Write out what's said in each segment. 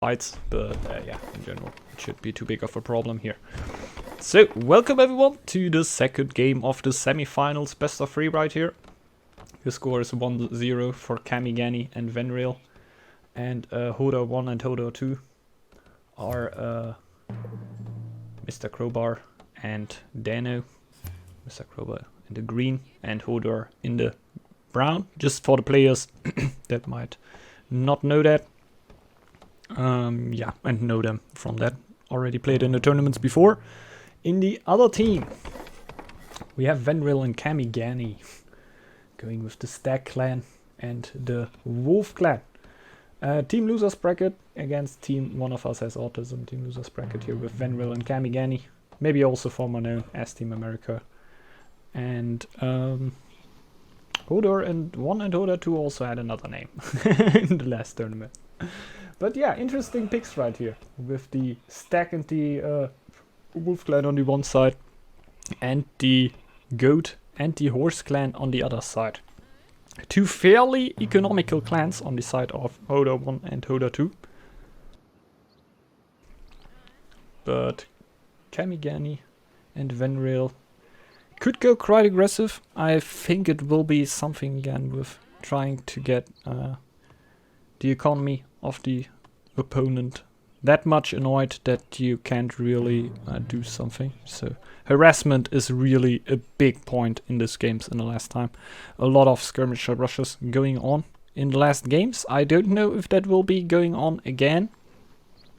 fights, but yeah, in general, it should be too big of a problem here. So, welcome everyone to the second game of the semifinals, best of 3 right here. The score is 1-0 for Kamigani and Venreal, and Hoda 1 and Hoda 2 are Mr. Crowbar and Dano. Mr. Crowbar in the green and Hodor in the brown, just for the players that might not know that. Yeah, and know them from that. Already played in the tournaments before. In the other team, we have Venreal and Kamigani going with the Stag clan and the Wolf clan. Team losers bracket against team One of Us Has Autism. Team losers bracket here with Venreal and Kamigani. Maybe also former known as Team America. And Hodor and 1 and Hodor 2 also had another name in the last tournament. But yeah, interesting picks right here, with the Stag and the Wolf clan on the one side, and the Goat and the Horse clan on the other side. Two fairly economical clans on the side of Hodor 1 and Hodor 2. But Kamigani and Venreal could go quite aggressive. I think it will be something again with trying to get the economy of the opponent that much annoyed that you can't really do something. So harassment is really a big point in these games in the last time. A lot of skirmisher rushes going on in the last games. I don't know if that will be going on again.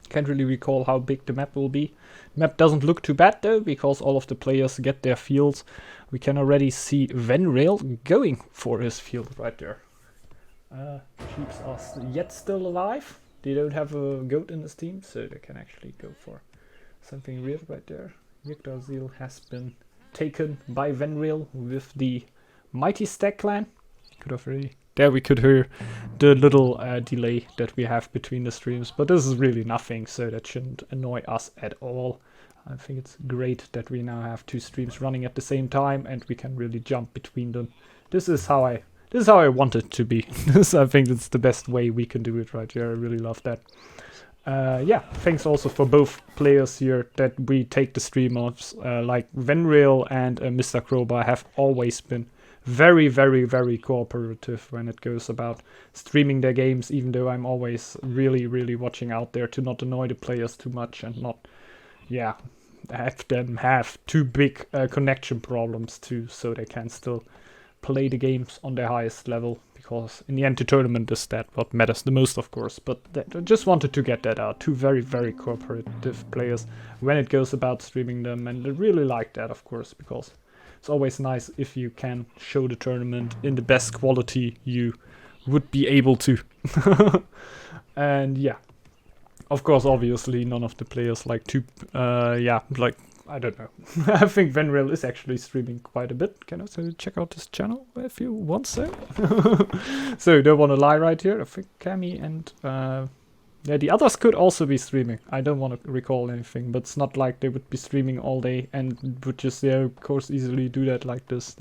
Can't really recall how big the map will be. Map doesn't look too bad though, because all of the players get their fields. We can already see Venreal going for his field right there. Sheeps are yet still alive. They don't have a goat in this team, so they can actually go for something real right there. Yggdrasil has been taken by Venreal with the Mighty Stag clan. Could have really... There we could hear the little delay that we have between the streams, but this is really nothing, so that shouldn't annoy us at all. I think it's great that we now have 2 streams running at the same time and we can really jump between them. This is how I want it to be. I think it's the best way we can do it right here. I really love that. Yeah, thanks also for both players here that we take the stream offs. Like Venreal and Mr. Crowbar have always been very, very, very cooperative when it goes about streaming their games, even though I'm always really, really watching out there to not annoy the players too much and not, yeah, have them have too big connection problems too, so they can still play the games on their highest level, because in the end the tournament is that what matters the most, of course. But I just wanted to get that out. 2 very, very cooperative players when it goes about streaming them, and I really like that, of course, because it's always nice if you can show the tournament in the best quality you would be able to. And yeah, of course, obviously none of the players like to yeah, like, I don't know. I think Venreal is actually streaming quite a bit. Can also check out this channel if you want so. So don't want to lie right here. I think Cami and yeah, the others could also be streaming. I don't want to recall anything, but it's not like they would be streaming all day and would just, yeah, of course, easily do that like this.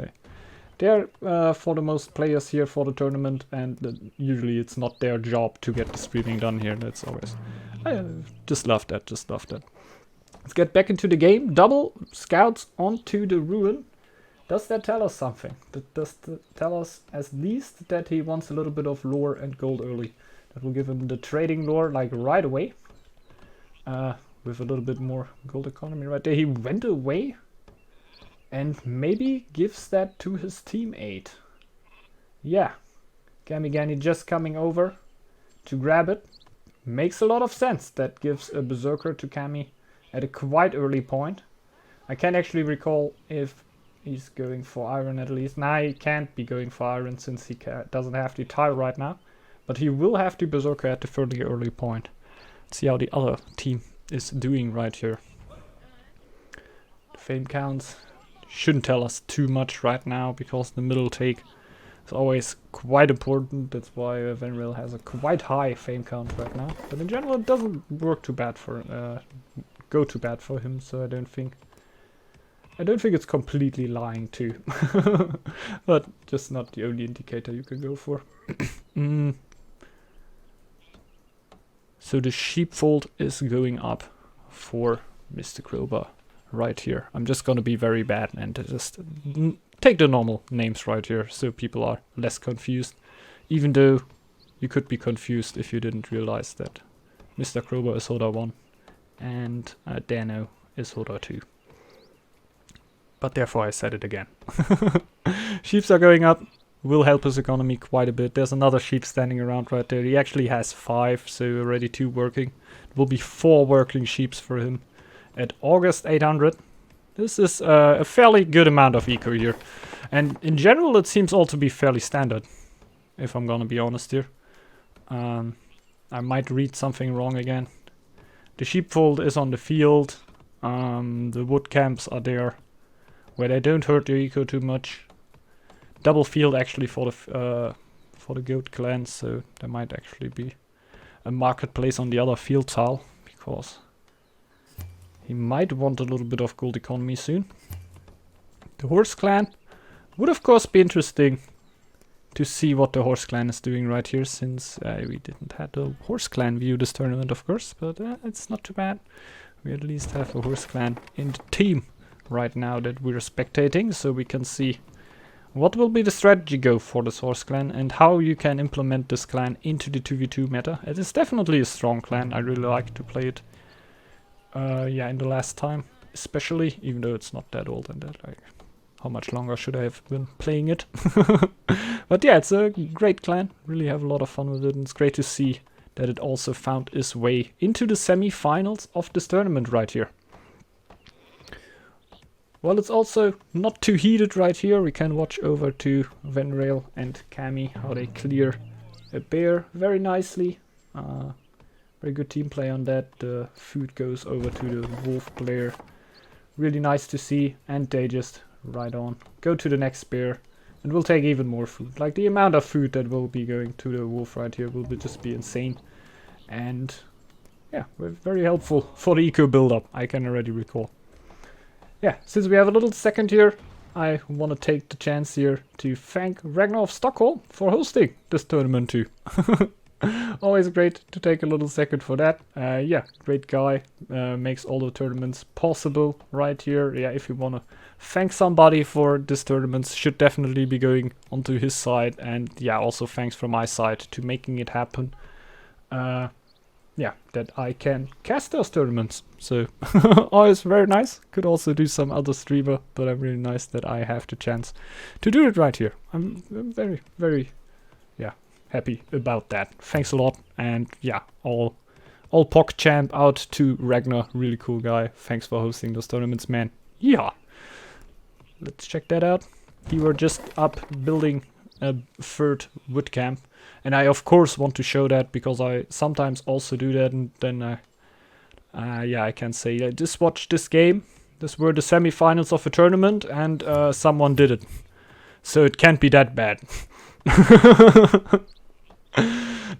They're for the most players here for the tournament, and usually it's not their job to get the streaming done here. That's always... I just love that, just love that. Let's get back into the game. Double scouts onto the ruin. Does that tell us something? Does that tell us at least that he wants a little bit of lore and gold early? That will give him the trading lore like right away. With a little bit more gold economy right there. He went away and maybe gives that to his teammate. Yeah. Kamigani just coming over to grab it. Makes a lot of sense. That gives a berserker to Kami at a quite early point. I can't actually recall if he's going for iron at least. Nah, he can't be going for iron since he doesn't have the tile right now. But he will have the berserker at a fairly early point. Let's see how the other team is doing right here. The fame counts shouldn't tell us too much right now, because the middle take is always quite important. That's why Venreal has a quite high fame count right now. But in general, it doesn't work too bad for go too bad for him, so I don't think it's completely lying too. But just not the only indicator you can go for. So the sheepfold is going up for Mr. Crowbar right here. I'm just gonna be very bad and just take the normal names right here so people are less confused. Even though you could be confused if you didn't realize that Mr. Crowbar is holder 1 and Dano is holder 2. But therefore I said it again. Sheeps are going up. Will help his economy quite a bit. There's another sheep standing around right there. He actually has 5, so already 2 working. It will be 4 working sheeps for him at August 800. This is a fairly good amount of eco here. And in general it seems all to be fairly standard, if I'm gonna be honest here. I might read something wrong again. The sheepfold is on the field. The wood camps are there, where they don't hurt the eco too much. Double field actually for the goat clan, so there might actually be a marketplace on the other field tile, because he might want a little bit of gold economy soon. The horse clan would of course be interesting to see what the horse clan is doing right here, since we didn't have the horse clan view this tournament of course, but it's not too bad. We at least have a horse clan in the team right now that we're spectating, so we can see what will be the strategy go for this horse clan and how you can implement this clan into the 2v2 meta. It is definitely a strong clan. I really like to play it in the last time especially, even though it's not that old and that, like, how much longer should I have been playing it? But yeah, it's a great clan. Really have a lot of fun with it, and it's great to see that it also found its way into the semi-finals of this tournament right here. Well, it's also not too heated right here. We can watch over to Venrail and Cami, how they clear a bear very nicely. Very good team play on that. The food goes over to the wolf player. Really nice to see. And they just right on go to the next bear. And we'll take even more food. Like, the amount of food that will be going to the wolf right here will just be insane. And yeah, very helpful for the eco build-up, I can already recall. Yeah, since we have a little second here, I want to take the chance here to thank Ragnar of Stockholm for hosting this tournament too. Always great to take a little second for that. Yeah, great guy, makes all the tournaments possible right here. Yeah, if you want to thank somebody for this tournament, should definitely be going onto his side. And yeah, also thanks from my side to making it happen. Yeah, that I can cast those tournaments. So, always very nice. Could also do some other streamer, but I'm really nice that I have the chance to do it right here. I'm very, very, yeah, happy about that. Thanks a lot. And yeah, all POC champ out to Ragnar. Really cool guy. Thanks for hosting those tournaments, man. Yeah. Let's check that out. We were just up building a third wood camp. And I of course want to show that, because I sometimes also do that, and then yeah, I can say just watch this game. This were the semi-finals of a tournament, and someone did it. So it can't be that bad.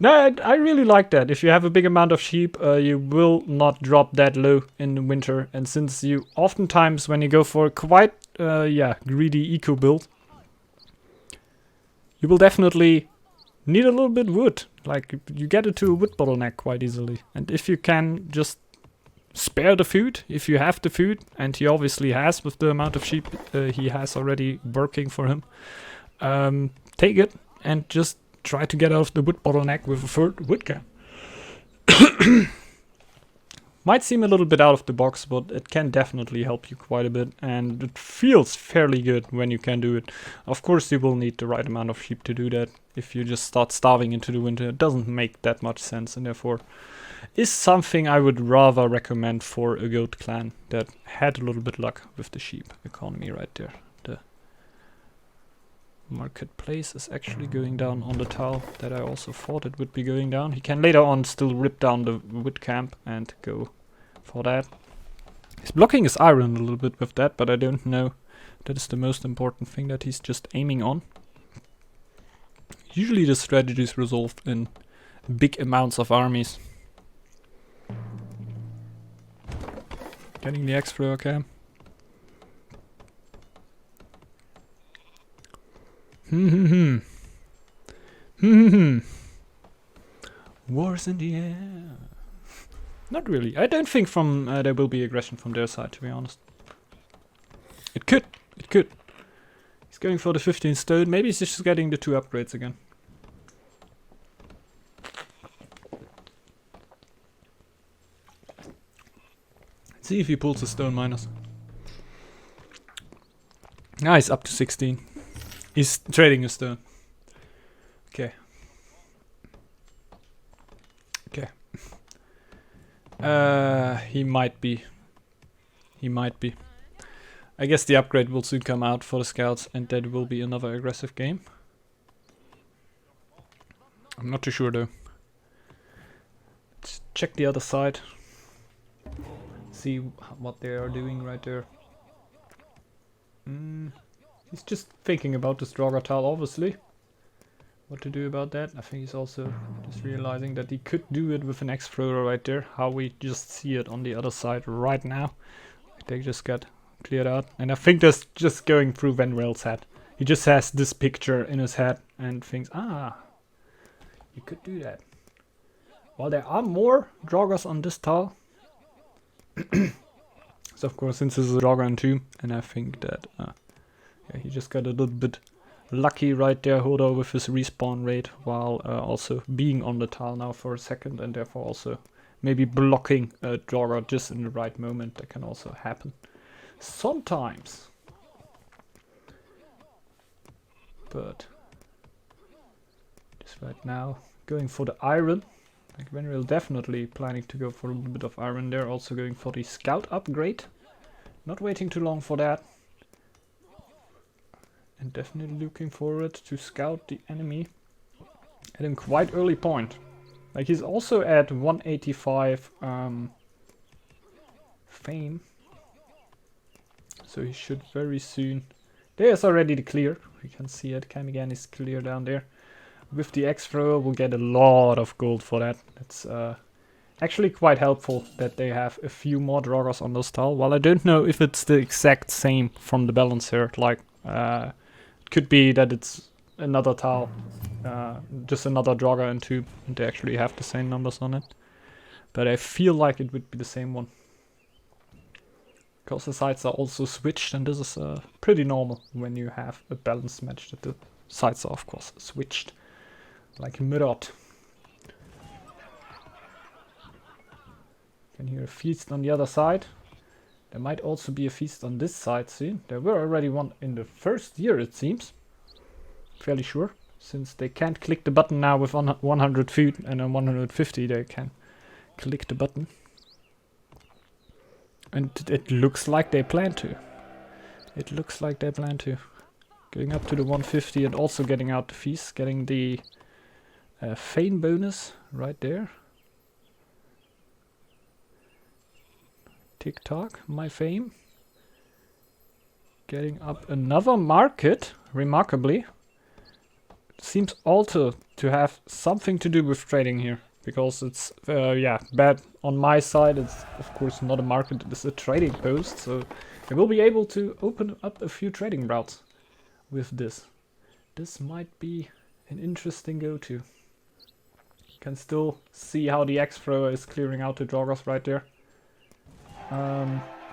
No, I really like that. If you have a big amount of sheep, you will not drop that low in the winter. And since you oftentimes, when you go for a quite greedy eco build, you will definitely need a little bit wood. Like, you get it to a wood bottleneck quite easily. And if you can just spare the food, if you have the food, and he obviously has with the amount of sheep he has already working for him, take it and just try to get out of the wood bottleneck with a third wood camp. Might seem a little bit out of the box, but it can definitely help you quite a bit, and it feels fairly good when you can do it. Of course you will need the right amount of sheep to do that. If you just start starving into the winter, it doesn't make that much sense, and therefore is something I would rather recommend for a goat clan that had a little bit luck with the sheep economy right there. The marketplace is actually going down on the tile that I also thought it would be going down. He can later on still rip down the wood camp and go for that. He's blocking his iron a little bit with that, but I don't know. That is the most important thing that he's just aiming on. Usually the strategy is resolved in big amounts of armies. Getting the extra, okay. Wars in the air. Not really. I don't think from there will be aggression from their side, to be honest. It could. It could. He's going for the 15 stone. Maybe he's just getting the 2 upgrades again. Let's see if he pulls a stone minus. Ah, he's up to 16. He's trading a stone. Okay. Okay. He might be. He might be. I guess the upgrade will soon come out for the scouts, and that will be another aggressive game. I'm not too sure though. Let's check the other side. See what they are doing right there. He's just thinking about this Draugr tile, obviously. What to do about that? I think he's also just realizing that he could do it with an X-Thrower right there. How we just see it on the other side right now. They just got cleared out. And I think that's just going through Venrail's head. He just has this picture in his head and thinks, ah, you could do that. Well, there are more Draugrs on this tile. So of course, since this is a Draugr and 2, and I think that yeah, he just got a little bit lucky right there, Hodor, with his respawn rate, while also being on the tile now for a second, and therefore also maybe blocking a Draugr just in the right moment. That can also happen sometimes. But just right now, going for the iron. Like Venrail definitely planning to go for a little bit of iron there, also going for the scout upgrade. Not waiting too long for that. And definitely looking forward to scout the enemy at a quite early point. Like he's also at 185 fame. So he should very soon. There's already the clear. We can see it. Kamigan is clear down there. With the X-Thrower, we'll get a lot of gold for that. It's actually quite helpful that they have a few more Draugrs on this tile. While I don't know if it's the exact same from the balance here. Like, it could be that it's another tile, just another Draugr and 2, and they actually have the same numbers on it. But I feel like it would be the same one. Because the sides are also switched, and this is pretty normal when you have a balanced match that the sides are of course switched. Like mirrored. Can hear a feast on the other side. There might also be a feast on this side soon. There were already one in the first year, it seems. Fairly sure. Since they can't click the button now with 100 food, and on 150 they can click the button. And it looks like they plan to. It looks like they plan to. Going up to the 150 and also getting out the feast. Getting the Feign bonus right there. Tick-tock, my fame. Getting up another market, remarkably. Seems also to have something to do with trading here. Because it's, yeah, bad on my side. It's, of course, not a market, it's a trading post. So they will be able to open up a few trading routes with this. This might be an interesting go-to. Can still see how the X-Thrower is clearing out the Draugrs right there.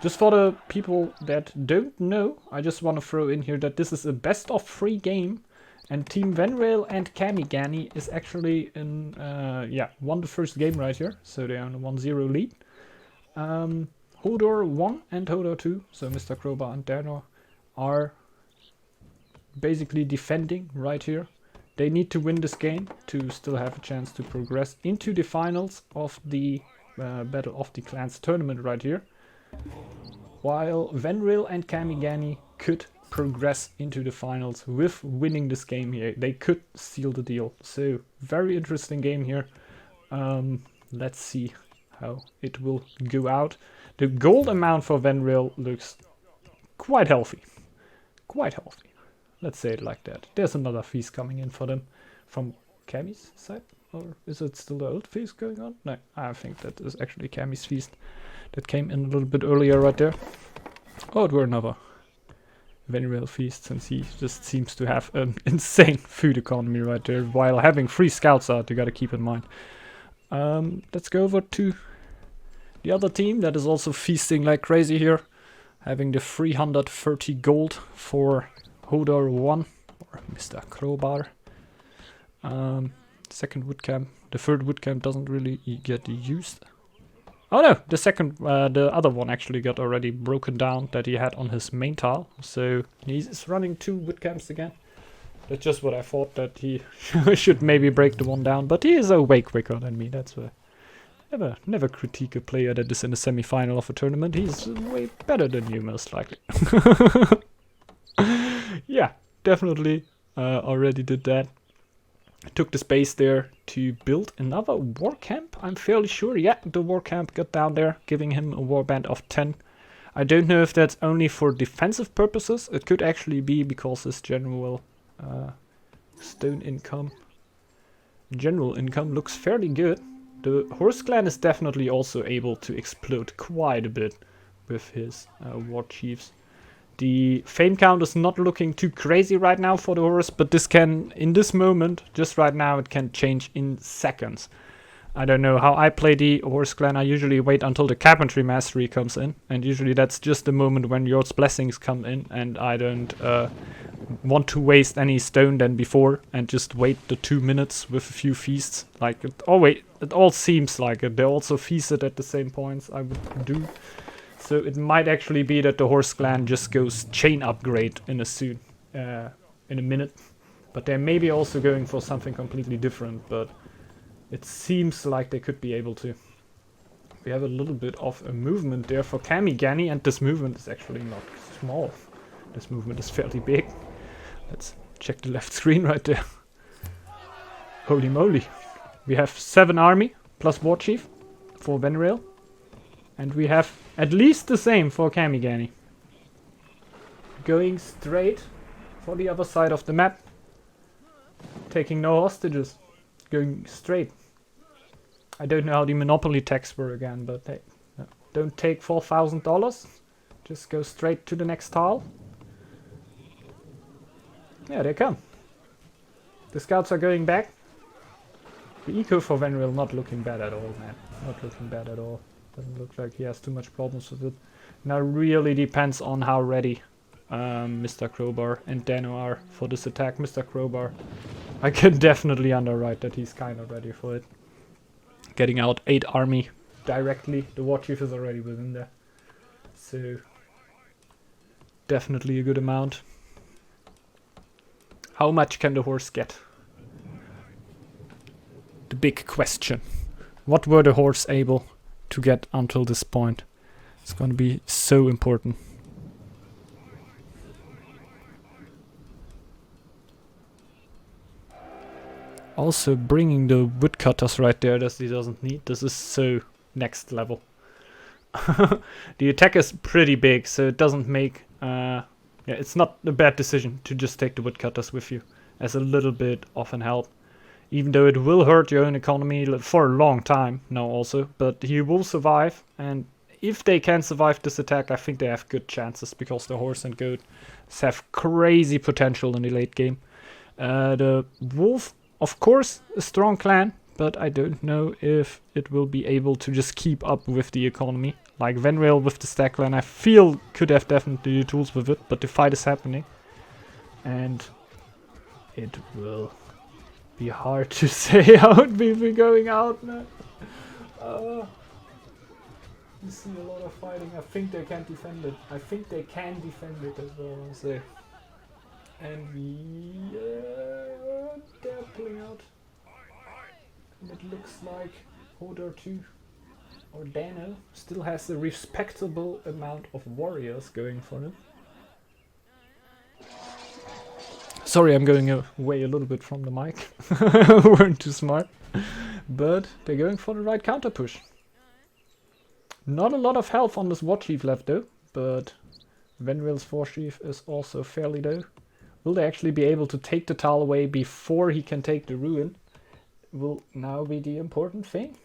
Just for the people that don't know, I just want to throw in here that this is a best of 3 game. And Team Venrail and Kamigani is actually in, yeah, won the first game right here. So they are on a 1-0 lead. Hodor 1 and Hodor 2, so Mr. Crowbar and Danor, are basically defending right here. They need to win this game to still have a chance to progress into the finals of the Battle of the Clans tournament right here. While Venrail and Kamigani could progress into the finals with winning this game here. They could seal the deal. So, very interesting game here. Let's see how it will go out. The gold amount for Venrail looks quite healthy. Quite healthy. Let's say it like that. There's another feast coming in for them from Kami's side. Or is it still the old feast going on? No, I think that is actually Kami's feast that came in a little bit earlier right there. Oh, it were another Venrail feast, since he just seems to have an insane food economy right there, while having 3 scouts out, you gotta keep in mind. Let's go over to the other team that is also feasting like crazy here. Having the 330 gold for Hodor 1, or Mr. Crowbar. Second wood camp. The third wood camp doesn't really get used. Oh no, the other one actually got already broken down that he had on his main tile. So he's running 2 wood camps again. That's just what I thought, that he should maybe break the one down. But he is way quicker than me, that's why. Never critique a player that is in the semi-final of a tournament. He's way better than you, most likely. Yeah, definitely already did that. Took the space there to build another war camp, I'm fairly sure. Yeah, the war camp got down there, giving him a warband of 10. I don't know if that's only for defensive purposes. It could actually be because his general stone income, general income looks fairly good. The horse clan is definitely also able to explode quite a bit with his war chiefs. The fame count is not looking too crazy right now for the horse, but this can, in this moment, just right now, it can change in seconds. I don't know how I play the horse clan. I usually wait until the carpentry mastery comes in, and usually that's just the moment when your blessings come in, and I don't want to waste any stone than before, and just wait the 2 minutes with a few feasts. Like, it all seems like it. They also feasted at the same points I would do. So it might actually be that the horse clan just goes chain upgrade in a minute. But they're maybe also going for something completely different, but it seems like they could be able to. We have a little bit of a movement there for Kamigani, and this movement is actually not small. This movement is fairly big. Let's check the left screen right there. Holy moly. We have 7 army plus war chief for Venrail. And we have at least the same for Kamigani. Going straight for the other side of the map. Taking no hostages. Going straight. I don't know how the monopoly tax were again, but hey, don't take $4,000. Just go straight to the next tile. Yeah, they come. The scouts are going back. The eco for Venrail not looking bad at all, man. Not looking bad at all. Doesn't look like he has too much problems with it. Now really depends on how ready Mr. Crowbar and Dano are for this attack. Mr. Crowbar, I can definitely underwrite that he's kind of ready for it. Getting out 8 army directly. The war chief is already within there. So definitely a good amount. How much can the horse get? The big question. What were the horse able to get until this point? It's going to be so important. Also bringing the woodcutters right there that he doesn't need. This is so next level. The attack is pretty big, so it doesn't make... yeah, it's not a bad decision to just take the woodcutters with you as a little bit of an help. Even though it will hurt your own economy for a long time now also. But he will survive, and if they can survive this attack, I think they have good chances, because the horse and goats have crazy potential in the late game. The wolf, of course, a strong clan, but I don't know if it will be able to just keep up with the economy. Like Venrail with the stack clan, I feel could have definitely the tools with it, but the fight is happening. And it will be hard to say how it will be going out, man. You see a lot of fighting. I think they can defend it. I think they can defend it as well, I'll say. And they're pulling out. And it looks like Hodor 2 or Dano still has a respectable amount of warriors going for him. Sorry, I'm going away a little bit from the mic. Weren't too smart. But they're going for the right counter push. Not a lot of health on this war chief left though, but Venrail's war chief is also fairly low. Will they actually be able to take the tile away before he can take the ruin? Will now be the important thing.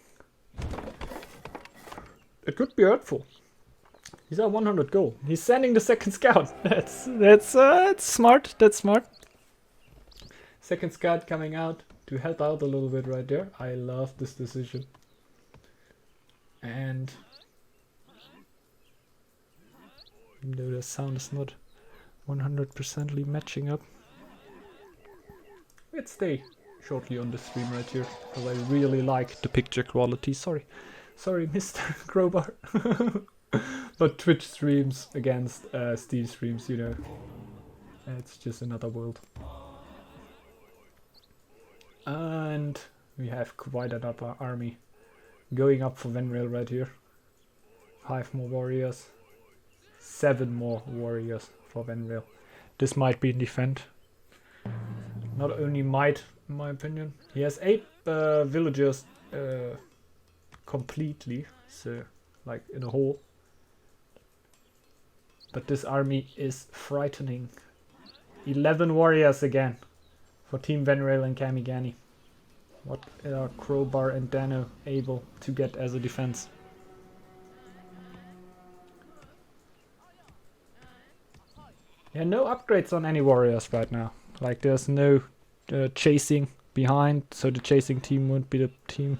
It could be hurtful. He's at 100 gold. He's sending the second scout. That's smart. That's smart. Second scout coming out to help out a little bit right there. I love this decision. And though the sound is not 100%ly matching up, let's stay shortly on the stream right here, because I really like the picture quality. Sorry, Mr. Crowbar. But Twitch streams against Steam streams, you know, it's just another world. And we have quite another army going up for Venrail right here. 5 more warriors, 7 more warriors for Venrail. This might be in defend. Not only might, in my opinion. He has 8 villagers completely, so like in a whole. But this army is frightening. 11 warriors again for Team Venrail and Kamigani. What are Crowbar and Dano able to get as a defense? Yeah, no upgrades on any warriors right now. Like there's no chasing behind, so the chasing team won't be the team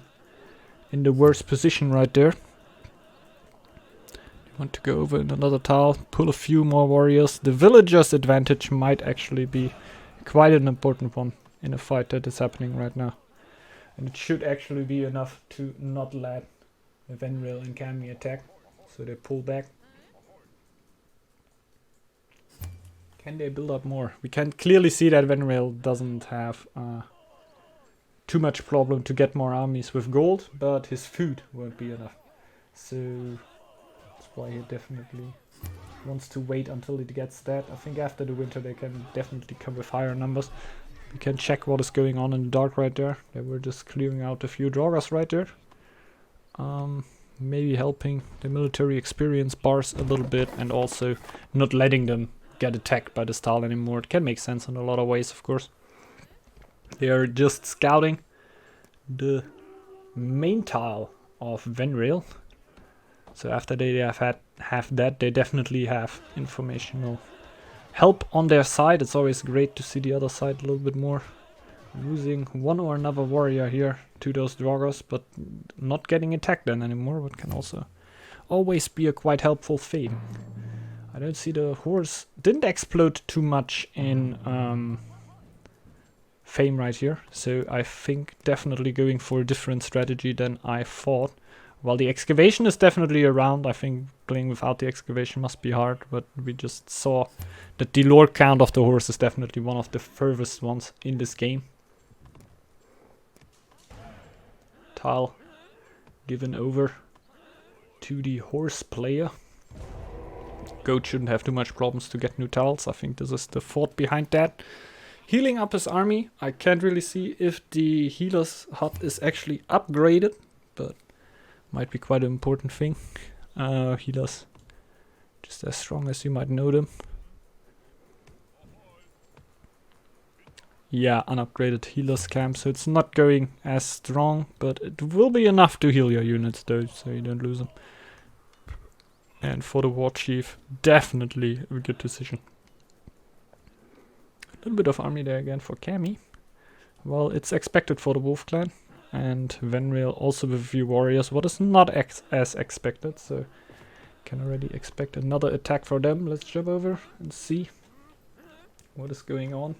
in the worst position right there. Want to go over in another tile, pull a few more warriors. The villagers' advantage might actually be quite an important one in a fight that is happening right now. And it should actually be enough to not let Venrail and Kami attack, so they pull back. Can they build up more? We can clearly see that Venrail doesn't have too much problem to get more armies with gold, but his food won't be enough. So that's why he definitely wants to wait until it gets that. I think after the winter they can definitely come with higher numbers. We can check what is going on in the dark right there. They were just clearing out a few draugrs right there. Maybe helping the military experience bars a little bit, and also not letting them get attacked by the style anymore. It can make sense in a lot of ways, of course. They are just scouting the main tile of Venrail. So after they have that, they definitely have informational help on their side. It's always great to see the other side a little bit more. Losing one or another warrior here to those draugrs, but not getting attacked then anymore, what can also always be a quite helpful thing. I don't see the horse didn't explode too much in Fame right here, so I think definitely going for a different strategy than I thought. While the excavation is definitely around, I think playing without the excavation must be hard, but we just saw that the lore count of the horse is definitely one of the furthest ones in this game. Tile given over to the horse player. Goat shouldn't have too much problems to get new tiles. I think this is the thought behind that. Healing up his army. I can't really see if the healer's hut is actually upgraded, but might be quite an important thing. Healers just as strong as you might know them. Yeah, unupgraded healers camp, so it's not going as strong, but it will be enough to heal your units though, so you don't lose them. And for the war chief, definitely a good decision. A little bit of army there again for Kami. Well, it's expected for the Wolf Clan. And Venrail also with a few warriors, what is not as expected, so can already expect another attack for them. Let's jump over and see what is going on.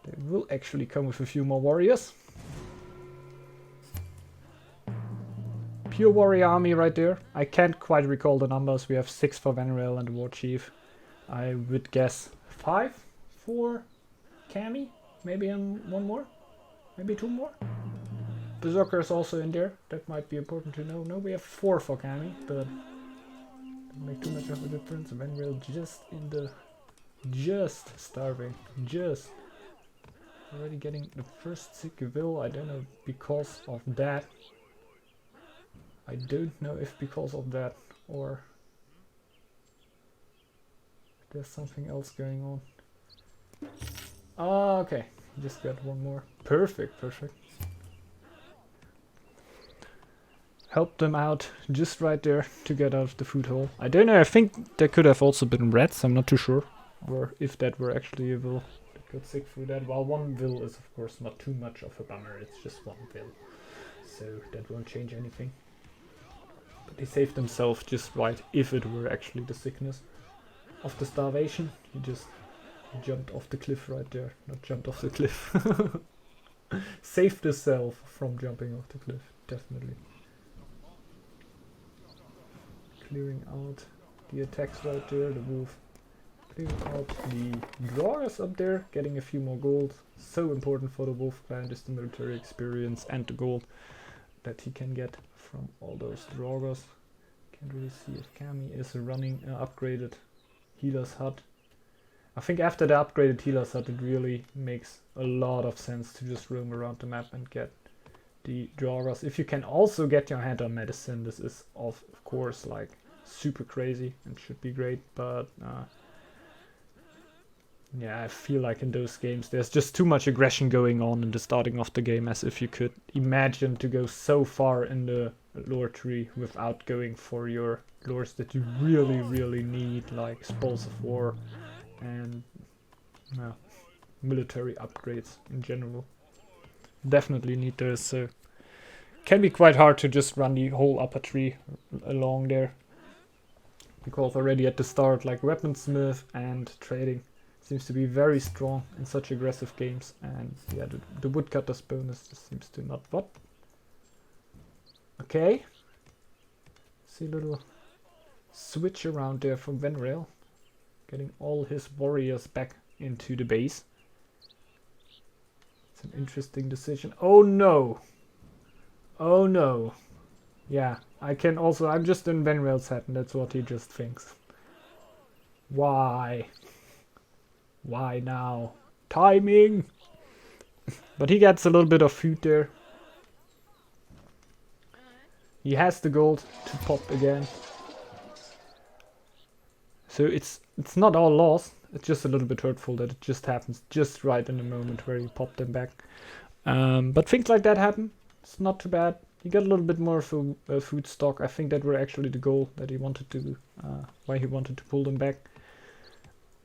They will actually come with a few more warriors. Pure warrior army right there. I can't quite recall the numbers. We have 6 for Venrail and the war chief. I would guess 5 for Kami, maybe one more. Maybe 2 more? Berserker is also in there. That might be important to know. No, we have 4 for Kami, but doesn't make too much of a difference. Venrail just starving. Just already getting the first sick will. I don't know because of that. I don't know if because of that or if there's something else going on. Ah, okay. Just got one more. Perfect, perfect. Help them out just right there to get out of the food hole. I don't know, I think there could have also been rats, I'm not too sure. Or if that were actually a will that got sick through that. While one will is of course not too much of a bummer, it's just one will. So that won't change anything. They saved themselves just right if it were actually the sickness of the starvation. He just jumped off the cliff right there. Not jumped off the cliff. Saved himself from jumping off the cliff, definitely. Clearing out the attacks right there, the wolf. Clearing out the drawers up there, getting a few more gold. So important for the wolf clan is the military experience and the gold that he can get from all those drawers. Can't really see if Kami is running an upgraded healer's hut. I think after the upgraded healer's hut it really makes a lot of sense to just roam around the map and get the drawers. If you can also get your hand on medicine, this is of course like super crazy and should be great, but yeah, I feel like in those games there's just too much aggression going on in the starting of the game, as if you could imagine to go so far in the lore tree without going for your lores that you really need, like Spoils of War and military upgrades in general. Definitely need those, so can be quite hard to just run the whole upper tree along there, because already at the start like weaponsmith and trading seems to be very strong in such aggressive games, and yeah, the woodcutter's bonus just seems to not what. Okay, see a little switch around there from Venrail, getting all his warriors back into the base. It's an interesting decision. Oh no! Oh no! Yeah, I'm just in Venrail's head and that's what he just thinks. Why? Why now? Timing! But he gets a little bit of food there. He has the gold to pop again. So it's not all lost. It's just a little bit hurtful that it just happens just right in the moment where you pop them back. But things like that happen. It's not too bad. He got a little bit more of a food stock. I think that were actually the goal that he wanted to, why he wanted to pull them back.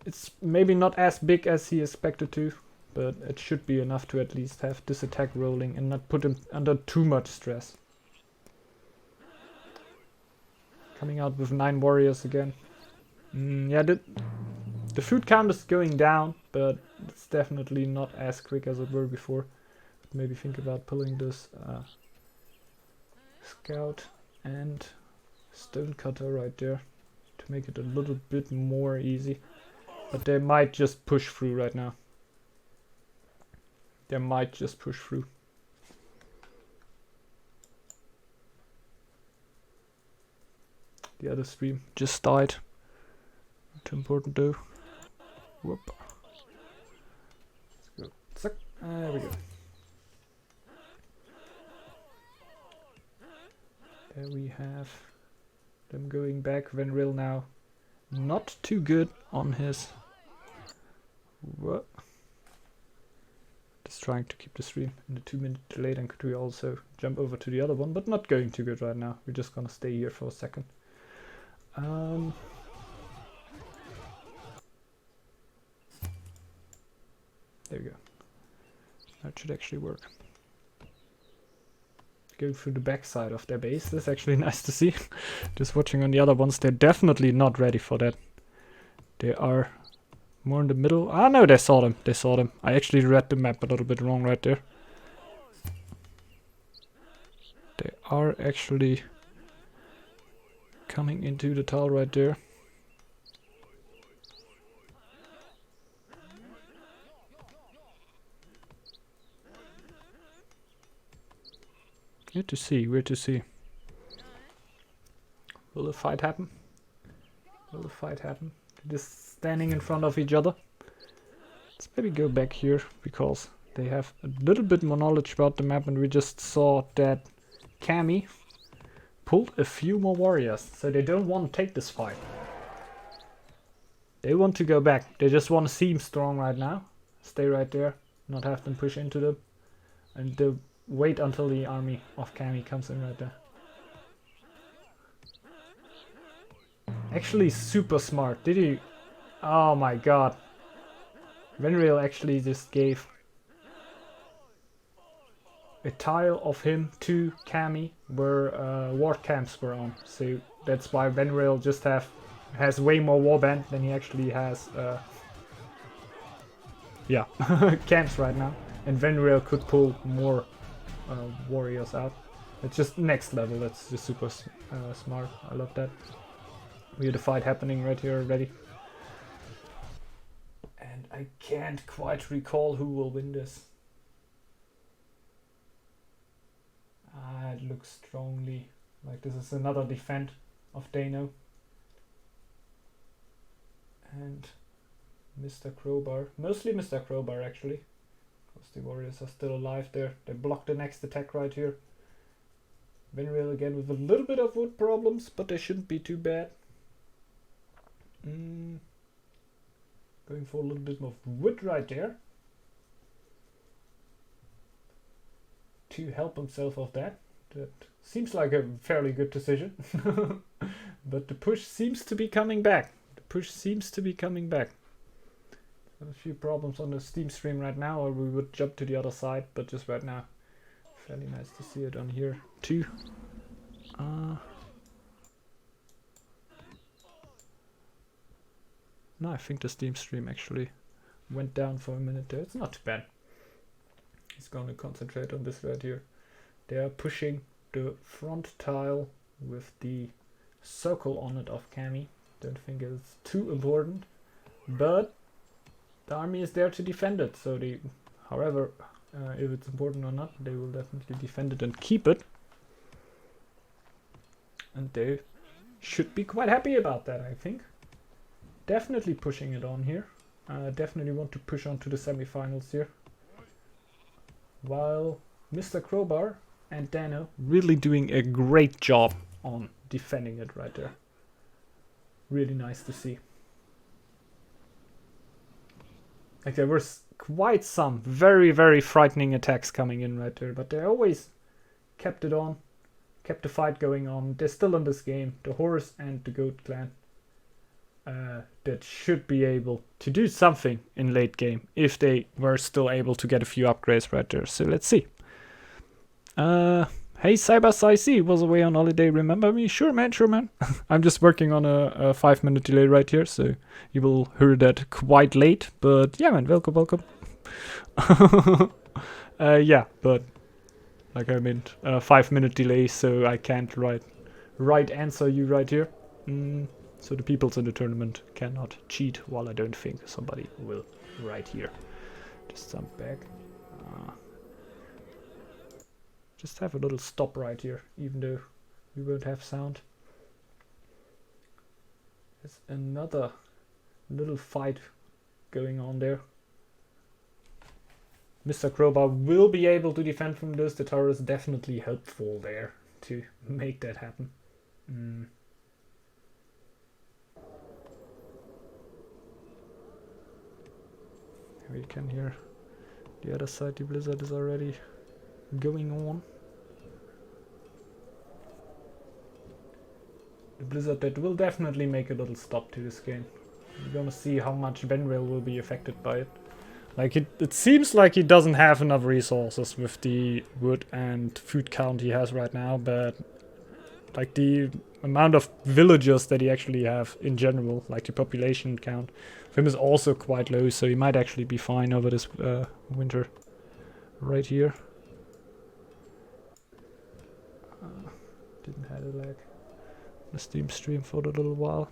It's maybe not as big as he expected to, but it should be enough to at least have this attack rolling and not put him under too much stress. Coming out with 9 warriors again. Yeah, the food count is going down, but it's definitely not as quick as it were before. Maybe think about pulling this scout and stonecutter right there to make it a little bit more easy. But they might just push through right now. They might just push through. The other stream just died. Not important though. Whoop. Let's go. Suck. There we go. There we have them going back. Venril now not too good on his. What? Just trying to keep the stream in the 2-minute delay, and could we also jump over to the other one, but not going too good right now. We're just gonna stay here for a second. There we go. That should actually work. Going through the backside of their base. That's actually nice to see. Just watching on the other ones, they're definitely not ready for that. They are more in the middle. Ah no, they saw them. They saw them. I actually read the map a little bit wrong right there. They are actually coming into the tile right there. Good to see, weird to see. Will the fight happen? Will the fight happen? Just standing in front of each other. Let's maybe go back here, because they have a little bit more knowledge about the map, and we just saw that Kami pulled a few more warriors, so they don't want to take this fight. They want to go back. They just want to seem strong right now. Stay right there, not have them push into them, and they'll wait until the army of Kami comes in right there. Actually super smart. Did he? Oh my god. Venreal actually just gave a tile of him to Cammy where ward camps were on. So that's why Venrail just has way more warband than he actually has yeah, camps right now. And Venrail could pull more warriors out. It's just next level. That's just super smart. I love that. We had a fight happening right here already. And I can't quite recall who will win this. It looks strongly like this is another defend of Dano. And Mr. Crowbar. Mostly Mr. Crowbar actually. Because the warriors are still alive there. They block the next attack right here. Venrail again with a little bit of wood problems, but they shouldn't be too bad. Going for a little bit more wood right there. To help himself of that. That seems like a fairly good decision. But the push seems to be coming back. The push seems to be coming back. A few problems on the Steam stream right now, or we would jump to the other side, but just right now. Fairly nice to see it on here too. No, I think the Steam stream actually went down for a minute there. It's not too bad. He's going to concentrate on this right here. They are pushing the front tile with the circle on it of Cammy. Don't think it's too important, but the army is there to defend it. So they, however, if it's important or not, they will definitely defend it and keep it. And they should be quite happy about that, I think. Definitely pushing it on here. Definitely want to push on to the semifinals here. While Mr. Crowbar and Dano really doing a great job on defending it right there. Really nice to see. Like there was quite some very, very frightening attacks coming in right there, but they always kept it on, kept the fight going on. They're still in this game, the Horse and the Goat clan. That should be able to do something in late game if they were still able to get a few upgrades right there. So let's see. Hey CyberCyc was away on holiday, remember me? Sure man, sure man. I'm just working on a 5-minute delay right here, so you will hear that quite late. But yeah man, welcome, welcome. Yeah, but like I meant 5-minute delay, so I can't right answer you right here. So the peoples in the tournament cannot cheat, while I don't think somebody will right here. Just jump back. Just have a little stop right here, even though we won't have sound. There's another little fight going on there. Mr. Crowbar will be able to defend from this. The tower is definitely helpful there to make that happen. We can hear the other side, the blizzard is already going on. The blizzard that will definitely make a little stop to this game. We're gonna see how much Venrail will be affected by it. Like it seems like he doesn't have enough resources with the wood and food count he has right now, but like the amount of villagers that he actually have in general, like the population count, for him is also quite low, so he might actually be fine over this winter right here. Didn't have a lag the Steam stream for a little while.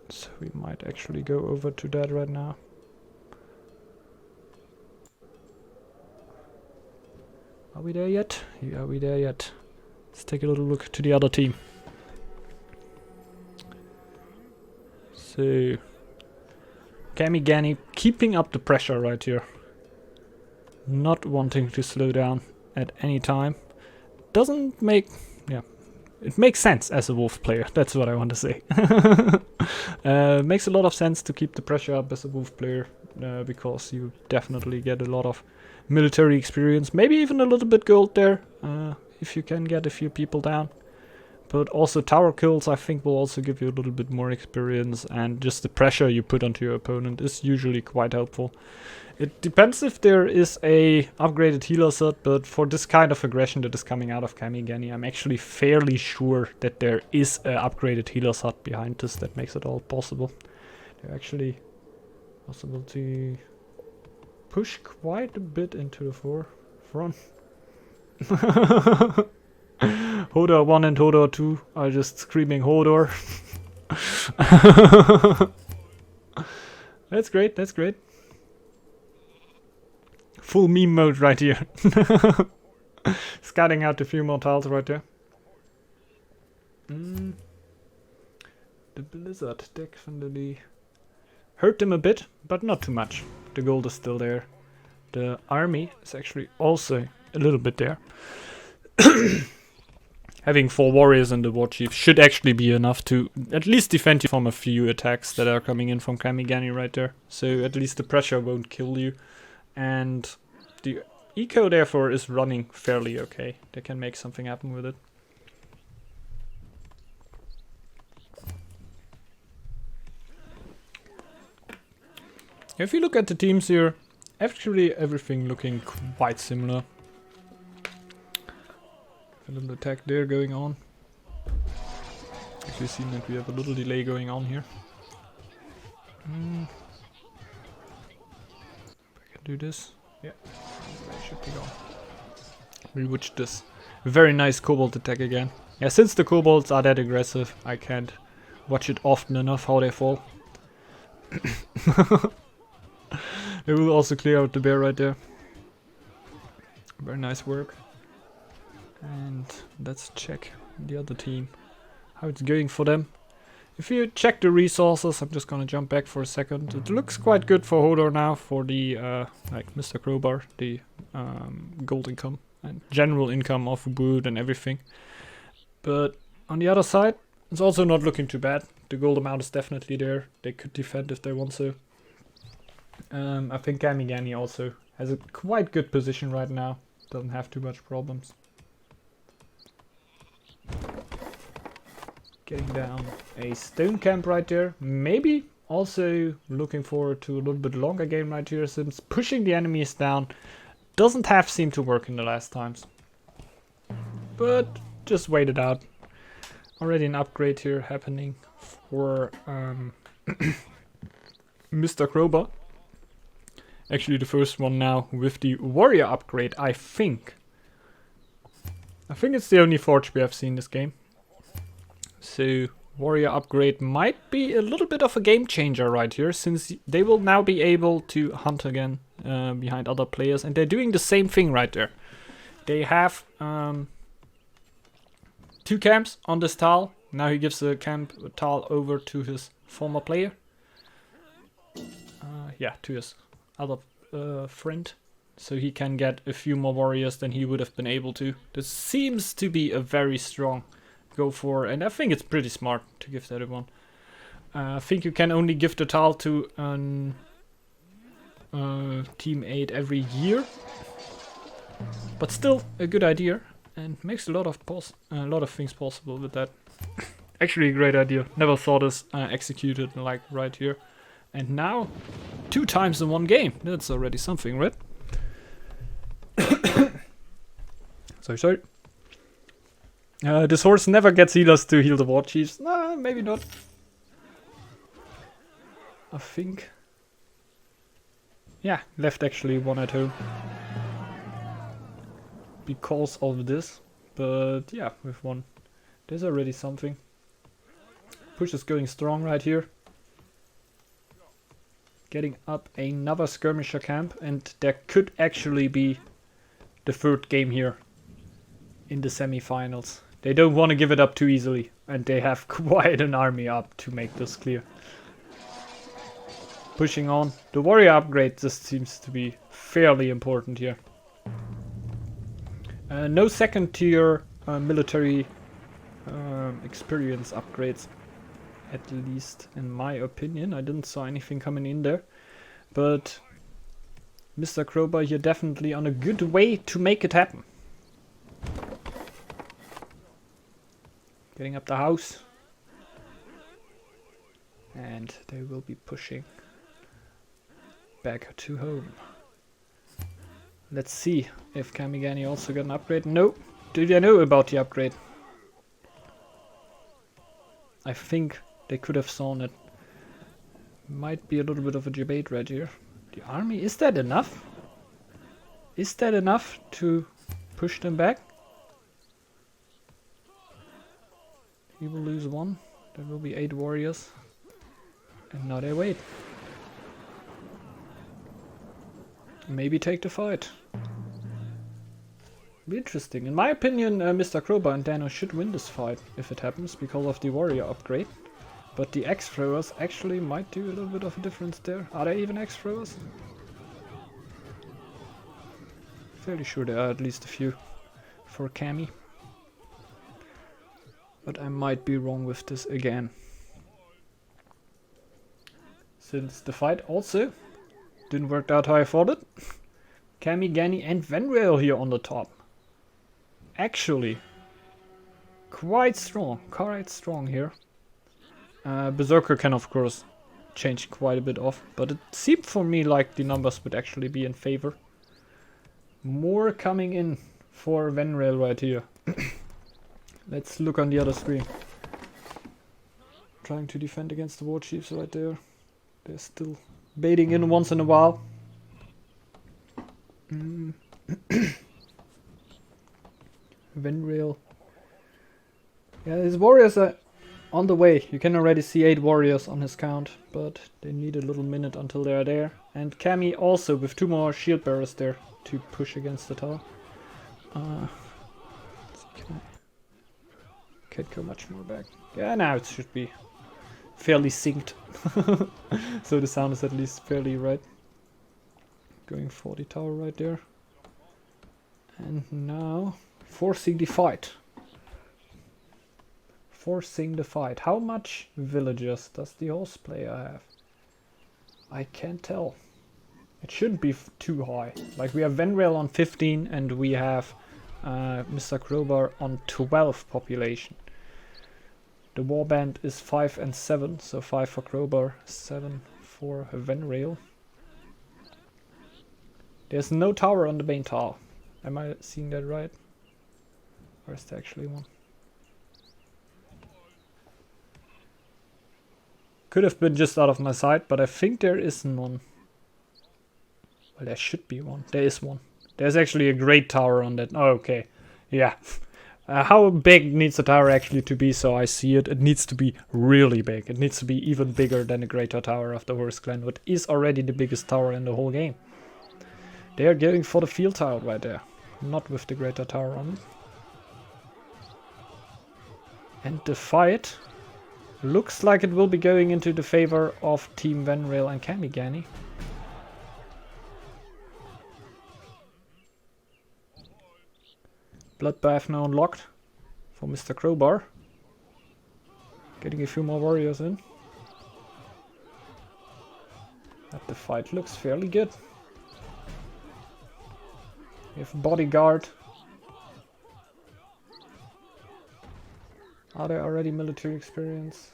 So we might actually go over to that right now. Are we there yet? Yeah, are we there yet? Let's take a little look to the other team. So Kamigani keeping up the pressure right here. Not wanting to slow down at any time. Doesn't make... yeah. It makes sense as a Wolf player, that's what I want to say. Makes a lot of sense to keep the pressure up as a Wolf player, because you definitely get a lot of military experience, maybe even a little bit gold there, if you can get a few people down. But also tower kills I think will also give you a little bit more experience, and just the pressure you put onto your opponent is usually quite helpful. It depends if there is a upgraded healer set, but for this kind of aggression that is coming out of Kamigani, I'm actually fairly sure that there is an upgraded healer set behind this that makes it all possible. They're actually possible to push quite a bit into the front. Hodor 1 and Hodor 2 are just screaming Hodor. That's great, that's great. Full meme mode right here. Scouting out a few more tiles right there. The Blizzard definitely hurt them a bit, but not too much. The gold is still there. The army is actually also a little bit there. Having 4 warriors and the war chief should actually be enough to at least defend you from a few attacks that are coming in from Kamigani right there. So at least the pressure won't kill you. And the eco therefore is running fairly okay. They can make something happen with it. If you look at the teams here, actually everything looking quite similar. A little attack there going on. Actually seen that we have a little delay going on here. If I can do this. Yeah, that should be gone. We'll watch this very nice Kobold attack again. Yeah, since the Kobolds are that aggressive, I can't watch it often enough how they fall. They will also clear out the bear right there. Very nice work. And let's check the other team, how it's going for them. If you check the resources, I'm just gonna jump back for a second. It looks quite good for Hodor now for the like Mr. Crowbar, the gold income and general income of wood and everything. But on the other side, it's also not looking too bad. The gold amount is definitely there. They could defend if they want to. I think Kamigani also has a quite good position right now. Doesn't have too much problems. Getting down a stone camp right there. Maybe also looking forward to a little bit longer game right here, since pushing the enemies down doesn't have seemed to work in the last times. But just wait it out. Already an upgrade here happening for Mr. Crowbar. Actually the first one now with the warrior upgrade, I think. I think it's the only forge we have seen this game. So warrior upgrade might be a little bit of a game changer right here, since they will now be able to hunt again behind other players, and they're doing the same thing right there. They have 2 camps on this tile. Now he gives the camp tile over to his former player. Yeah, to his other friend. So he can get a few more warriors than he would have been able to. This seems to be a very strong go for, and I think it's pretty smart to give that one. I think you can only give the tile to an teammate every year, but still a good idea, and makes a lot of things possible with that. Actually a great idea. Never thought this executed like right here. And now 2 times in one game. That's already something, right? Sorry. This horse never gets healers to heal the war chiefs. Nah, maybe not. I think. Yeah, left actually 1 at home. Because of this. But yeah, with 1. There's already something. Push is going strong right here. Getting up another skirmisher camp, and there could actually be the 3rd game here in the semifinals. They don't want to give it up too easily, and they have quite an army up to make this clear. Pushing on. The warrior upgrade just seems to be fairly important here. No 2nd tier military experience upgrades. At least in my opinion. I didn't saw anything coming in there. But Mr. Crowbar, you're definitely on a good way to make it happen. Getting up the house. And they will be pushing back to home. Let's see if Kamigani also got an upgrade. No. Did you know about the upgrade? I think they could have seen it. Might be a little bit of a debate right here. The army, is that enough? Is that enough to push them back? He will lose 1. There will be 8 warriors. And now they wait. Maybe take the fight. Be interesting. In my opinion, Mr. Crowbar and Dano should win this fight if it happens because of the warrior upgrade. But the axe throwers actually might do a little bit of a difference there. Are there even axe throwers? Fairly sure there are at least a few for Cammy. But I might be wrong with this again. Since the fight also didn't work out how I thought it. Kamigani and Venreal here on the top. Actually, quite strong here. Berserker can of course change quite a bit off, but it seemed for me like the numbers would actually be in favor. More coming in for Venreal right here. Let's look on the other screen. Trying to defend against the war chiefs right there. They're still baiting in once in a while. Venreal. Yeah, his warriors are on the way. You can already see 8 warriors on his count, but they need a little minute until they are there. And Cammy also with 2 more shield bearers there to push against the tower. Can't go much more back. Yeah, now it should be fairly synced. So the sound is at least fairly right. Going for the tower right there. And now forcing the fight. Forcing the fight. How much villagers does the host player have? I can't tell. It shouldn't be too high. Like we have Venreal on 15 and we have Mr. Crowbar on 12 population. The warband is 5 and 7, so 5 for Crowbar, 7 for Venreal. There's no tower on the main tower. Am I seeing that right? Or is there actually one? Could have been just out of my sight, but I think there is none. Well, there should be one. There is one. There's actually a great tower on that. Oh, okay. Yeah. How big needs the tower actually to be so I see it? It needs to be really big. It needs to be even bigger than the Greater Tower of the Horse Clan, which is already the biggest tower in the whole game. They are going for the field tower right there. Not with the Greater Tower on it. And the fight looks like it will be going into the favor of Team Venreal and Kamigani. Bloodbath now unlocked for Mr. Crowbar. Getting a few more warriors in. But the fight looks fairly good. We have Bodyguard. Are there already military experience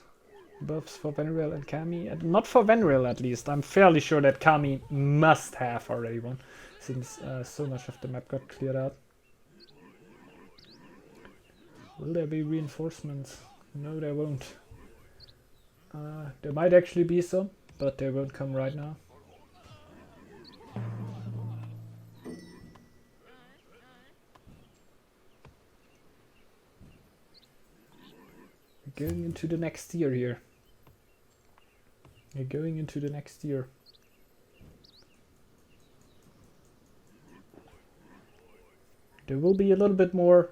buffs for Venreal and Kami? Not for Venreal at least. I'm fairly sure that Kami must have already one, since so much of the map got cleared out. Will there be reinforcements? No, there won't. There might actually be some, but they won't come right now. We're going into the next year here. We're going into the next year. There will be a little bit more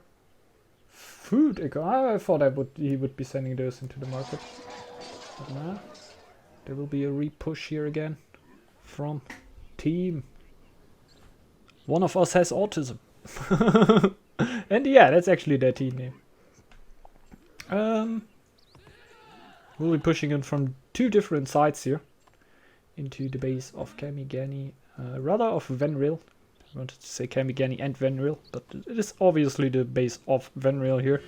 food. I thought he would be sending those into the market. But nah. There will be a re-push here again from team. One of us has autism. And yeah, that's actually their team name. We'll be pushing in from 2 different sides here into the base of Kamigani, rather of Venreal. I wanted to say Kamigani and Venreal, but it is obviously the base of Venreal here.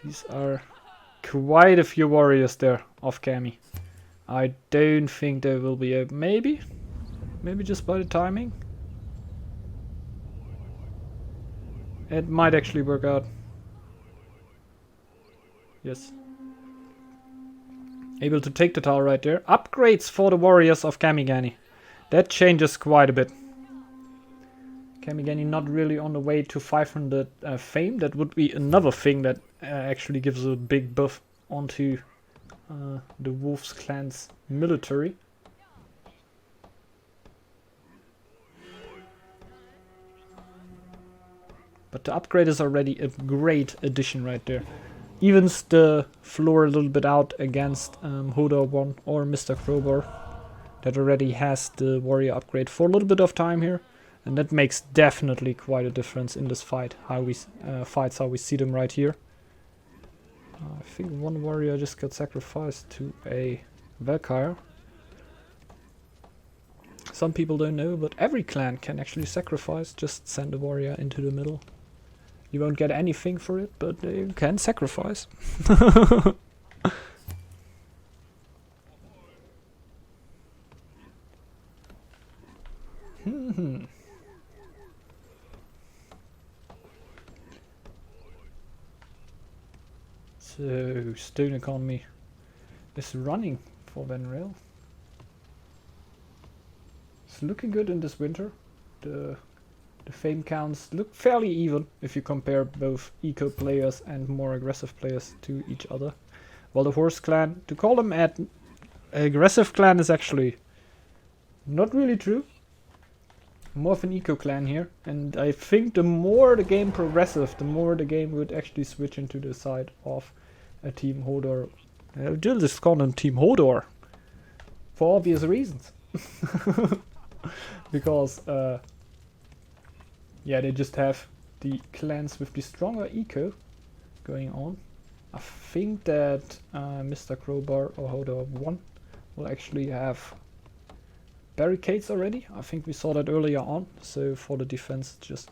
These are quite a few warriors there off Cammy. I don't think there will be a... Maybe just by the timing. It might actually work out. Yes. Able to take the tower right there. Upgrades for the warriors of Kamigani. That changes quite a bit. Kamigani not really on the way to 500 fame. That would be another thing that actually gives a big buff onto the Wolves clan's military. But the upgrade is already a great addition right there. Evens the floor a little bit out against Hodor 1 or Mr. Crowbar. That already has the warrior upgrade for a little bit of time here. And that makes definitely quite a difference in this fight. How we see them right here. I think one warrior just got sacrificed to a Valkyrie. Some people don't know, but every clan can actually sacrifice. Just send a warrior into the middle. You won't get anything for it, but you can sacrifice. So, Stone Economy is running for Venrail. It's looking good in this winter. The fame counts look fairly even if you compare both eco players and more aggressive players to each other. While the Horse clan, to call them an aggressive clan is actually not really true. More of an eco clan here, and I think the more the game progresses, the more the game would actually switch into the side of a Team Hodor. I'll just call them Team Hodor for obvious reasons. Because yeah, they just have the clans with the stronger eco going on. I think that Mr. Crowbar or Hodor 1 will actually have barricades already. I think we saw that earlier on. So for the defense, it's just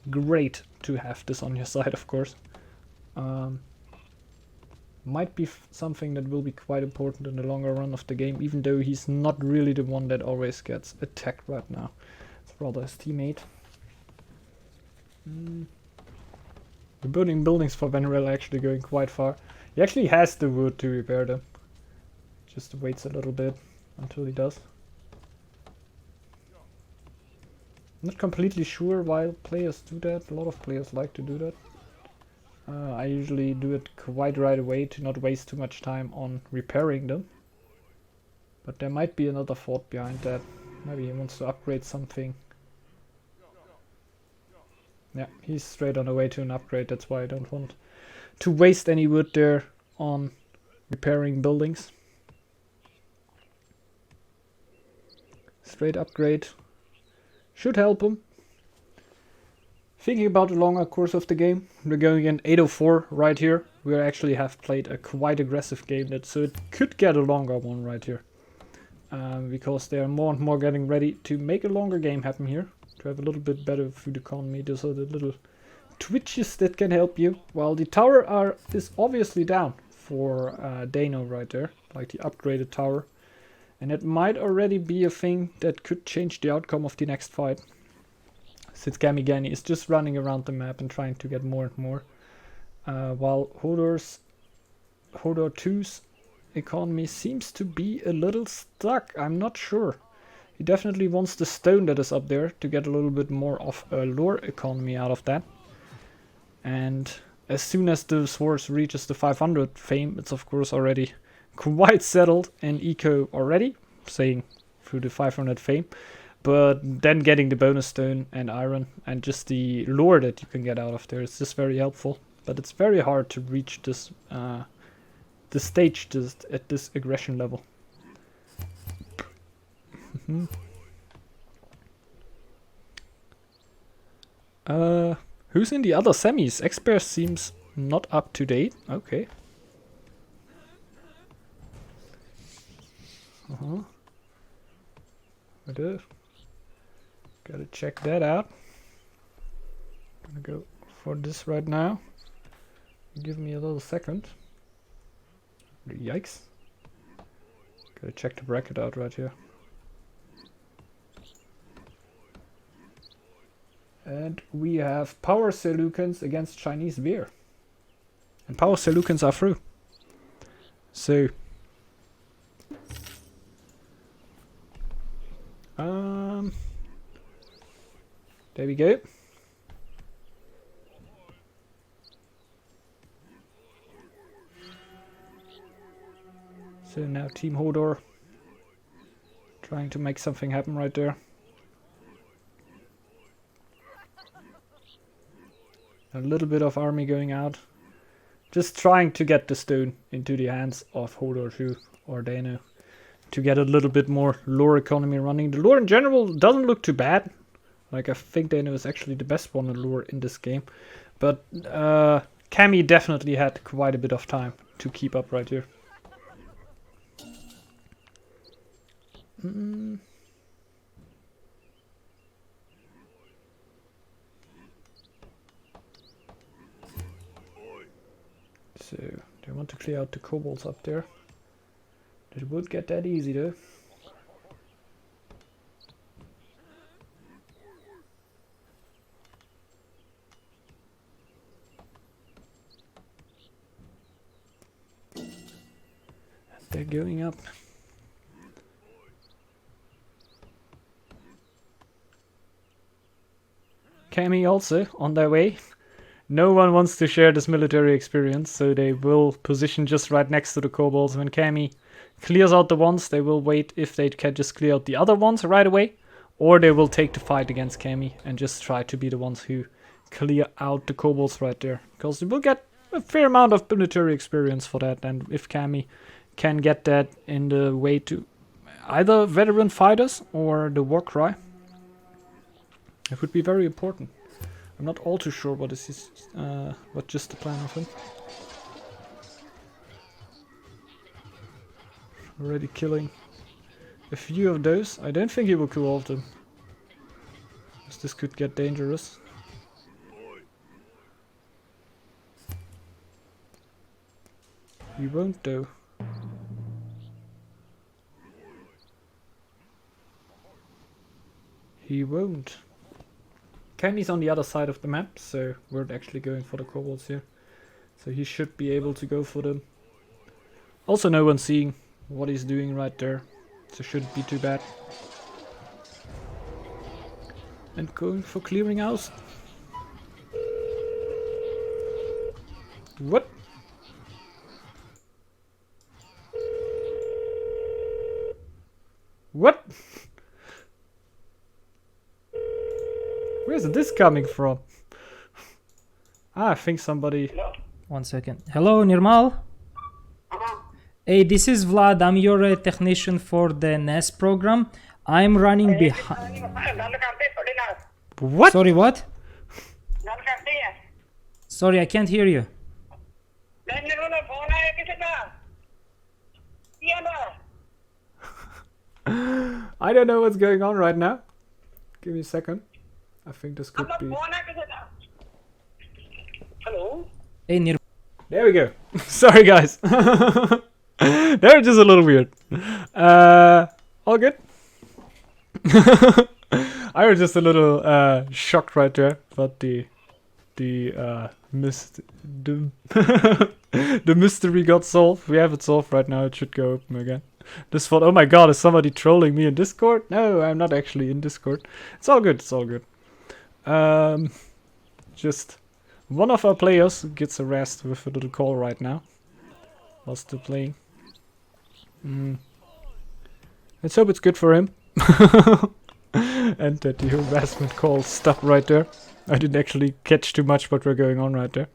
great to have this on your side, of course. Might be something that will be quite important in the longer run of the game, even though he's not really the one that always gets attacked right now. It's rather his teammate. The burning buildings for Venrail are actually going quite far. He actually has the wood to repair them. Just waits a little bit until he does. Not completely sure why players do that. A lot of players like to do that. I usually do it quite right away to not waste too much time on repairing them. But there might be another thought behind that. Maybe he wants to upgrade something. Yeah, he's straight on the way to an upgrade. That's why I don't want to waste any wood there on repairing buildings. Straight upgrade should help him. Thinking about the longer course of the game, we're going in 804 right here. We actually have played a quite aggressive game, so it could get a longer one right here. Because they are more and more getting ready to make a longer game happen here. To have a little bit better food economy. Those are the little twitches that can help you. While the tower is obviously down for Dano right there. Like the upgraded tower. And it might already be a thing that could change the outcome of the next fight. Since Kamigani is just running around the map and trying to get more and more. While Hodor 2's economy seems to be a little stuck. I'm not sure. He definitely wants the stone that is up there to get a little bit more of a lore economy out of that. And as soon as the source reaches the 500 fame, it's of course already quite settled in eco already, saying through the 500 fame. But then getting the bonus stone and iron and just the lore that you can get out of there is just very helpful. But it's very hard to reach this the stage just at this aggression level. Who's in the other semis? Expaer seems not up to date. Okay. Gotta check that out. Gonna go for this right now. Give me a little second. Yikes. Gotta check the bracket out right here. And we have Power Selukans against Chinese Beer. And Power Selukans are through. So... there we go. So now Team Hodor trying to make something happen right there. A little bit of army going out. Just trying to get the stone into the hands of Hodor too, or Dano, to get a little bit more lore economy running. The lore in general doesn't look too bad. Like, I think Dano is actually the best one in lore in this game. But Cammy definitely had quite a bit of time to keep up right here. So, they want to clear out the kobolds up there. It won't get that easy though. They're going up. Cammy also on their way. No one wants to share this military experience, so they will position just right next to the kobolds. When Cammy clears out the ones, they will wait if they can just clear out the other ones right away, or they will take the fight against Cammy and just try to be the ones who clear out the kobolds right there, because they will get a fair amount of military experience for that. And if Cammy can get that in the way to either veteran fighters or the war cry, it would be very important. I'm not all too sure what is his, what just the plan of him. Already killing a few of those. I don't think he will kill all of them, because this could get dangerous. He won't though. He won't. Cammy's on the other side of the map, so we're actually going for the kobolds here. So he should be able to go for them. Also, no one's seeing what he's doing right there, so shouldn't be too bad. And going for clearing house. What? What? Where's this coming from? I think somebody... Hello? 1 second. Hello, Nirmal? Hello? Hey, this is Vlad. I'm your technician for the NES program. I'm running behind... What? Sorry, what? Sorry, I can't hear you. I don't know what's going on right now. Give me a second. I think this could be... Hello? Hey, Nirmal. There we go. Sorry guys. They're just a little weird. All good? I was just a little shocked right there, but the the mystery got solved. We have it solved right now. It should go open again. This thought, oh my god, is somebody trolling me in Discord? No, I'm not actually in Discord. It's all good. It's all good. Just one of our players gets harassed with a little call right now while still playing. Let's hope it's good for him. And that the harassment call stopped right there. I didn't actually catch too much what were going on right there.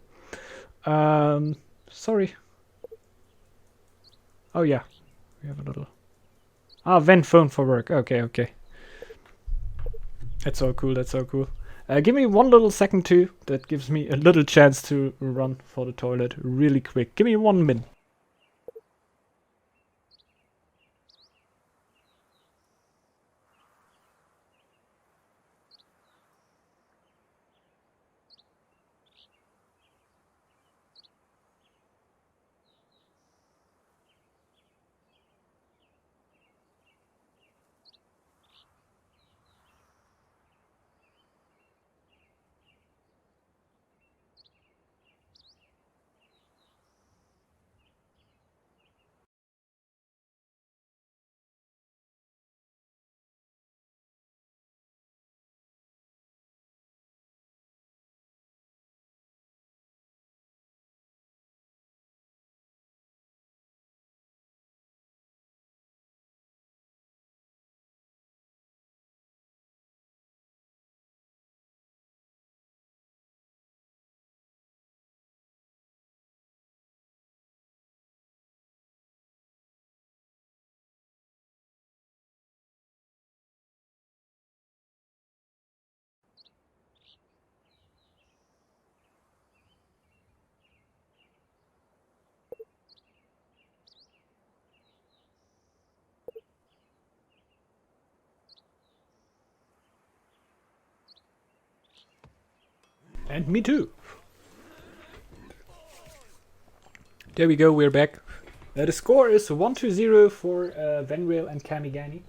Sorry. Oh yeah, we have a little... Ah, vent phone for work. Okay, okay. That's all cool, that's all cool. Give me one little second too. That gives me a little chance to run for the toilet really quick. Give me 1 minute. And me too. There we go, we're back. The score is 1-0 for Venreal and Kamigani.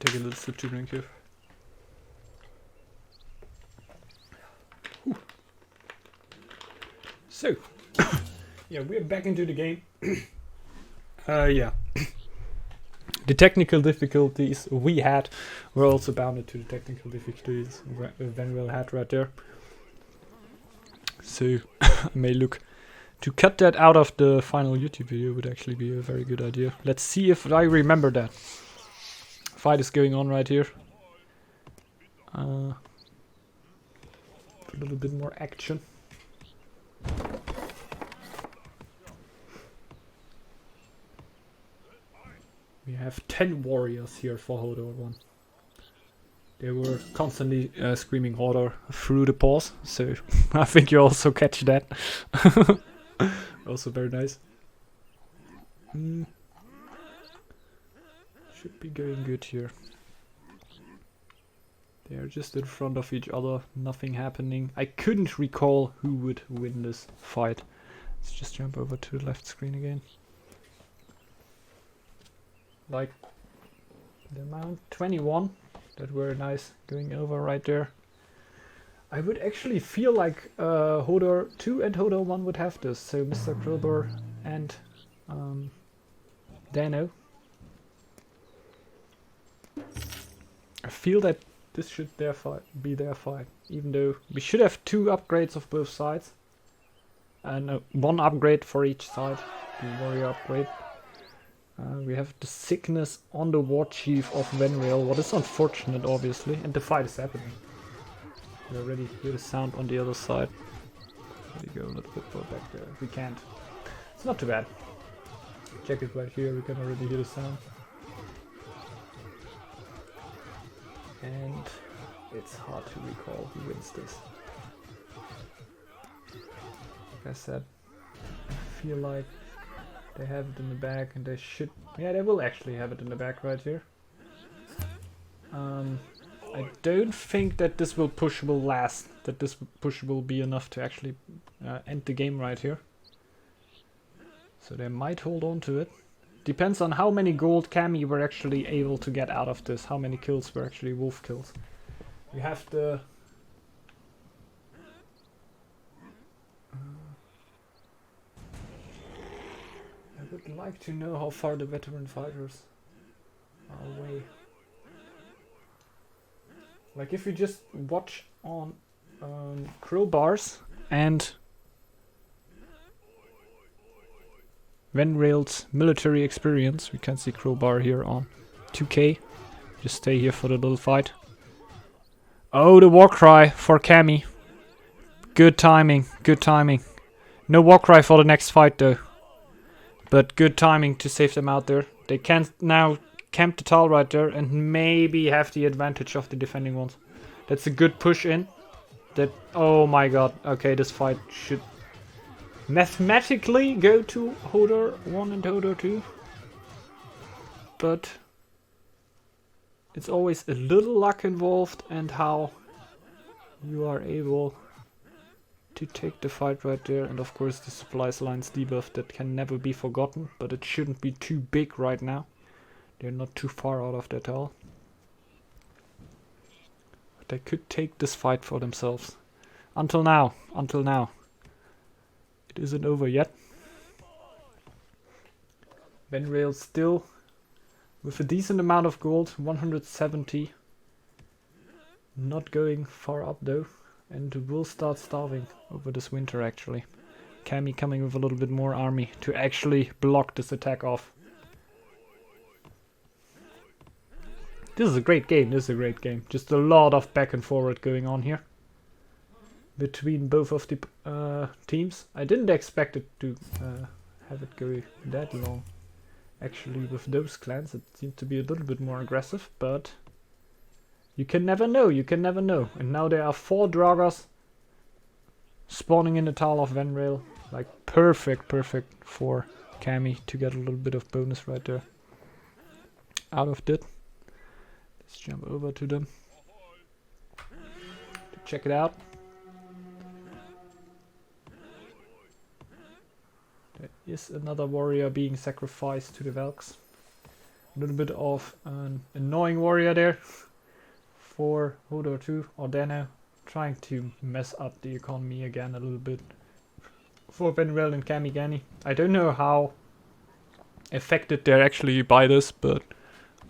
Take a little sip to drink here. Whew. So, yeah, we're back into the game. Yeah. The technical difficulties we had were also bounded to the technical difficulties Venreal had right there. So, I may look to cut that out of the final YouTube video would actually be a very good idea. Let's see if I remember that. Fight is going on right here. A little bit more action. We have 10 warriors here for Hodor 1. They were constantly screaming Hodor through the pause, so I think you also catch that. Also very nice. Should be going good here. They are just in front of each other, nothing happening. I couldn't recall who would win this fight. Let's just jump over to the left screen again. Like the amount 21, that were nice going over right there. I would actually feel like Hodor 2 and Hodor 1 would have this. So Mr. Krillbur and Dano. I feel that this should be their fight. Even though we should have 2 upgrades of both sides. And 1 upgrade for each side. The warrior upgrade. We have the sickness on the war chief of Venreal. What is unfortunate, obviously. And the fight is happening. We already hear the sound on the other side. There you go, a little bit more back there. We can't. It's not too bad. Check it right here, we can already hear the sound. And it's hard to recall who wins this. Like I said, I feel like they have it in the back and they should... Yeah, they will actually have it in the back right here. I don't think that this push will last, that this push will be enough to actually end the game right here. So they might hold on to it. Depends on how many gold Kami were actually able to get out of this, how many kills were actually wolf kills. We have the... I would like to know how far the veteran fighters are away. Like if you just watch on Crowbars and Venreal's military experience, we can see Crowbar here on 2K. Just stay here for the little fight. Oh, the war cry for Kami. Good timing, good timing. No war cry for the next fight though. But good timing to save them out there. They can now camp the tile right there and maybe have the advantage of the defending ones. That's a good push in. That, oh my god. Okay, this fight should mathematically go to Hodor 1 and Hodor 2. But it's always a little luck involved and how you are able to take the fight right there. And of course the supplies lines debuff that can never be forgotten, but it shouldn't be too big right now. They're not too far out of that all. But they could take this fight for themselves. Until now. It isn't over yet. Venreal still with a decent amount of gold, 170. Not going far up though. And will start starving over this winter actually. Kami coming with a little bit more army to actually block this attack off. This is a great game, Just a lot of back and forward going on here. Between both of the teams. I didn't expect it to have it go that long. Actually with those clans it seemed to be a little bit more aggressive, but you can never know, And now there are 4 Draugrs spawning in the tile of Venreal. Like perfect for Kami to get a little bit of bonus right there. Out of that. Let's jump over to them. To check it out. Here's another warrior being sacrificed to the Velks. A little bit of an annoying warrior there for Hodor 2 or Dano, trying to mess up the economy again a little bit for Benrel and Kamigani. I don't know how affected they're actually by this, but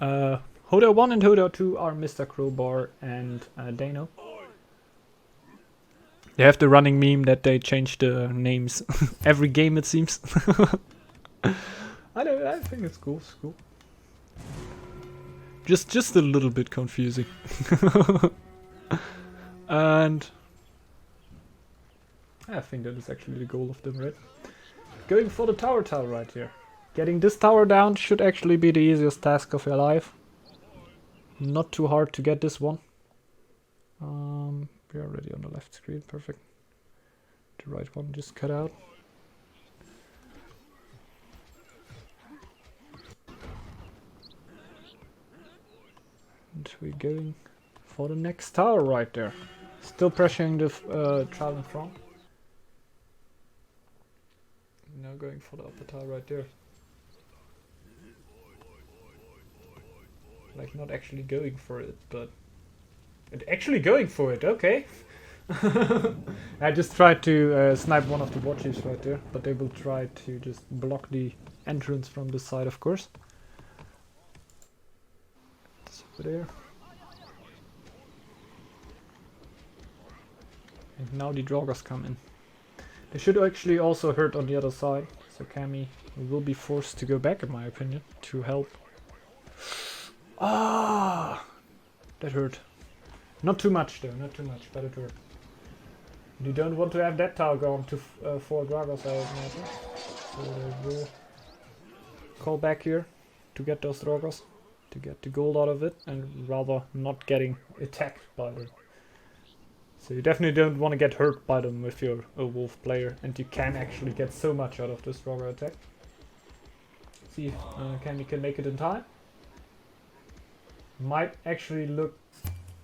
Hodor 1 and Hodor 2 are Mr. Crowbar and Dano. They have the running meme that they change the names every game, it seems. I think it's cool. It's cool. Just a little bit confusing. And I think that is actually the goal of them, right? Going for the tower right here. Getting this tower down should actually be the easiest task of your life. Not too hard to get this one. We're already on the left screen, perfect. The right one just cut out. And we're going for the next tower right there. Still pressuring the trial in front. Now going for the upper tower right there. Like not actually going for it, but actually going for it, okay. I just tried to snipe one of the watches right there, but they will try to just block the entrance from this side, of course. It's over there. And now the Draugrs come in. They should actually also hurt on the other side, so Cammy will be forced to go back, in my opinion, to help. Ah, that hurt. Not too much though, not too much, but it hurt. You don't want to have that tower gone to 4 Draugrs, I imagine. So they will call back here to get those Draugrs, to get the gold out of it, and rather not getting attacked by them. So you definitely don't want to get hurt by them if you're a wolf player, and you can actually get so much out of this Draugr attack. See if Cammy can make it in time. Might actually look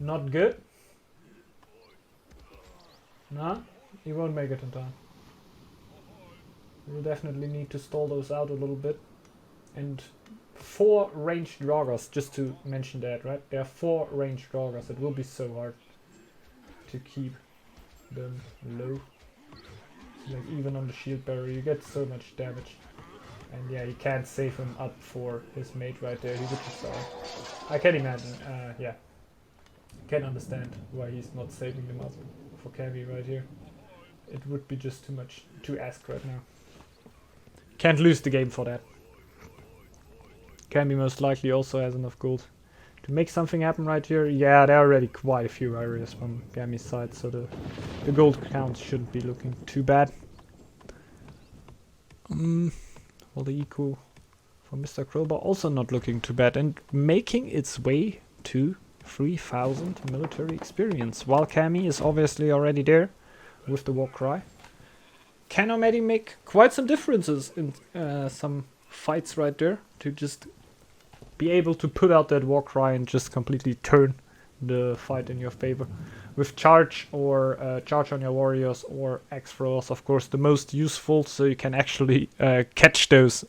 not good. No, he won't make it in time. We'll definitely need to stall those out a little bit. And 4 ranged Draugrs, just to mention that, right? There are 4 ranged Draugrs. It will be so hard to keep them low. Like even on the shield barrier, you get so much damage. And yeah, you can't save him up for his mate right there. He would just die. I can imagine. Yeah, can understand why he's not saving them up for Cammy right here. It would be just too much to ask right now. Can't lose the game for that. Cammy most likely also has enough gold to make something happen right here. Yeah, there are already quite a few areas from Cammy's side, so the gold count shouldn't be looking too bad. Well, the eco for Mr. Crowbar also not looking too bad and making its way to 3000 military experience, while Cammy is obviously already there with the war cry. Can already make quite some differences in some fights right there to just be able to put out that war cry and just completely turn the fight in your favor. With charge or charge on your warriors or axe throwers, of course, the most useful, so you can actually catch those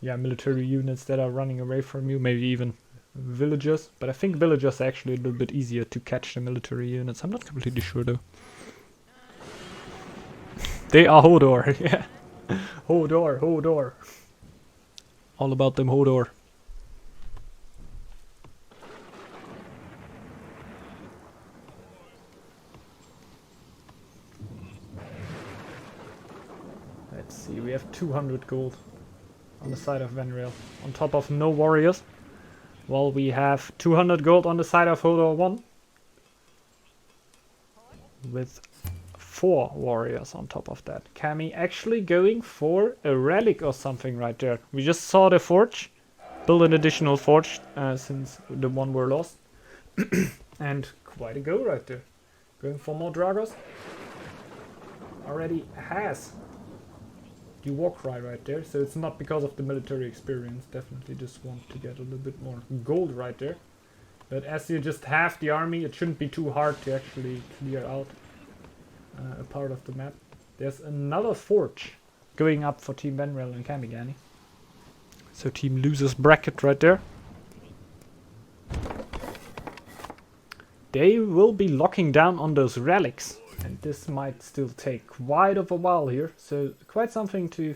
military units that are running away from you, maybe even villagers. But I think villagers are actually a little bit easier to catch the military units. I'm not completely sure though. They are Hodor, yeah. Hodor. All about them Hodor. Let's see, we have 200 gold on the side of Venrail, on top of no warriors. While we have 200 gold on the side of Hodor 1. With 4 warriors on top of that. Cammy actually going for a relic or something right there. We just saw the forge. Build an additional forge since the one were lost. And quite a go right there. Going for more Draugrs. Already has the war cry right there. So it's not because of the military experience. Definitely just want to get a little bit more gold right there. But as you just have the army, it shouldn't be too hard to actually clear out a part of the map. There's another forge going up for Team Venreal and Kamigani. So team losers bracket right there. They will be locking down on those relics. And this might still take quite of a while here. So quite something to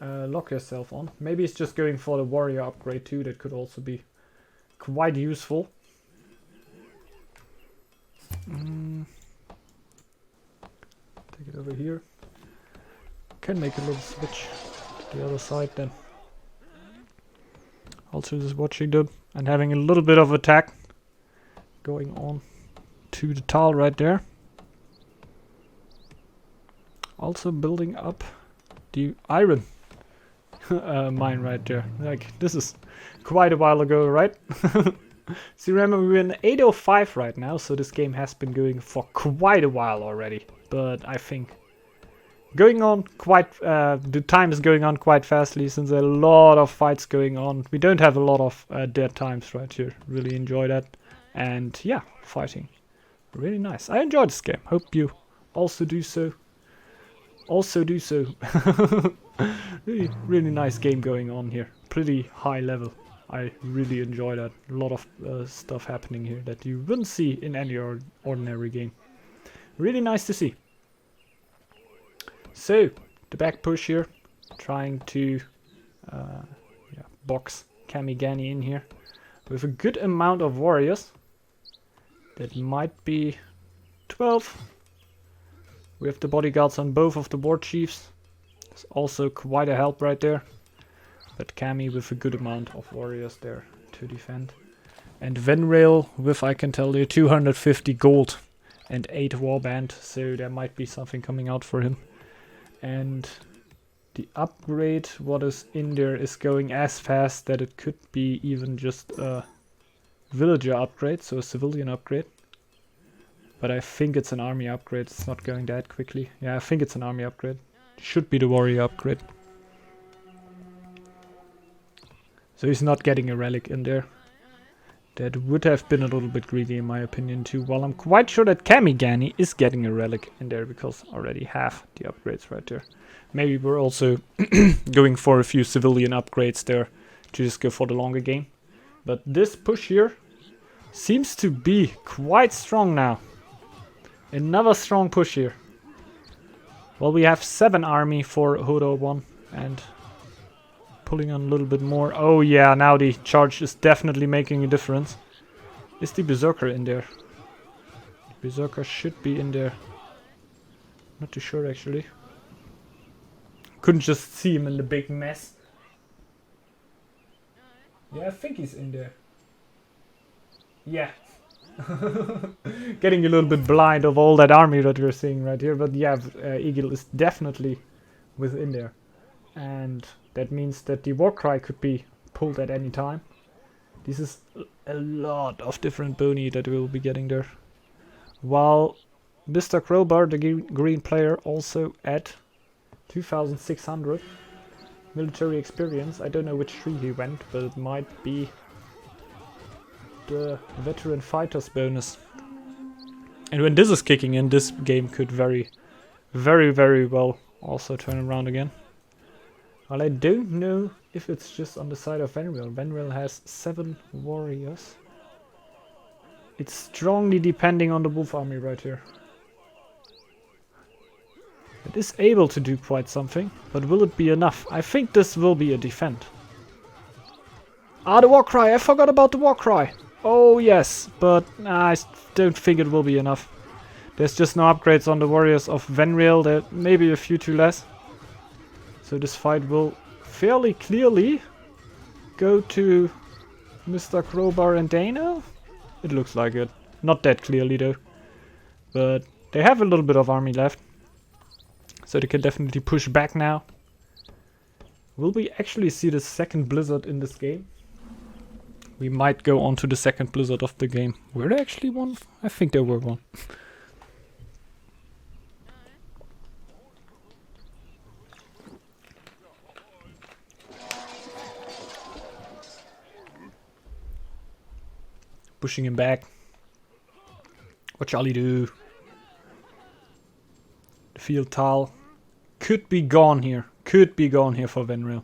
lock yourself on. Maybe it's just going for the warrior upgrade too. That could also be quite useful. Take it over here. Can make a little switch to the other side then. Also just watching them and having a little bit of attack going on to the tile right there. Also building up the iron mine right there. Like, this is quite a while ago, right? So remember, we're in 8:05 right now, so this game has been going for quite a while already. But I think going on quite, the time is going on quite fastly since a lot of fights going on. We don't have a lot of dead times right here. Really enjoy that. And yeah, fighting. Really nice. I enjoyed this game. Hope you also do so. Really, really nice game going on here. Pretty high level. I really enjoy that. A lot of stuff happening here that you wouldn't see in any ordinary game. Really nice to see. So, the back push here. Trying to box Kamigani in here. With a good amount of warriors. That might be 12. We have the bodyguards on both of the war chiefs. It's also quite a help right there. But Kami with a good amount of warriors there to defend. And Venreal with, I can tell you, 250 gold and 8 warband. So there might be something coming out for him. And the upgrade, what is in there, is going as fast that it could be even just a villager upgrade, so a civilian upgrade. But I think it's an army upgrade, it's not going that quickly. Yeah, I think it's an army upgrade. Should be the warrior upgrade. So he's not getting a relic in there. That would have been a little bit greedy in my opinion too. While I'm quite sure that Kamigani is getting a relic in there because I already have the upgrades right there. Maybe we're also going for a few civilian upgrades there to just go for the longer game. But this push here seems to be quite strong now. Another strong push here. Well, we have 7 army for Hodo 1 and pulling on a little bit more. Oh yeah, now the charge is definitely making a difference. Is the Berserker in there? The Berserker should be in there. Not too sure actually. Couldn't just see him in the big mess. Yeah, I think he's in there. Yeah. Getting a little bit blind of all that army that we're seeing right here. But yeah, Eagle is definitely within there. And that means that the Warcry could be pulled at any time. This is a lot of different boni that we'll be getting there. While Mr. Crowbar, the green player, also at 2600 military experience. I don't know which tree he went, but it might be the veteran fighters bonus. And when this is kicking in, this game could very well also turn around again. Well, I don't know if it's just on the side of Venreal. Venreal has 7 warriors. It's strongly depending on the wolf army right here. It is able to do quite something, but will it be enough? I think this will be a defend. Ah, the Warcry! I forgot about the Warcry! Oh yes, but I don't think it will be enough. There's just no upgrades on the warriors of Venreal. There may be a few too less. So this fight will fairly clearly go to Mr. Crowbar and Dana. It looks like it. Not that clearly though. But they have a little bit of army left. So they can definitely push back now. Will we actually see the second blizzard in this game? We might go on to the second blizzard of the game. Were there actually one? I think there were one. Pushing him back. What shall he do? The field tile could be gone here. Could be gone here for Venreal.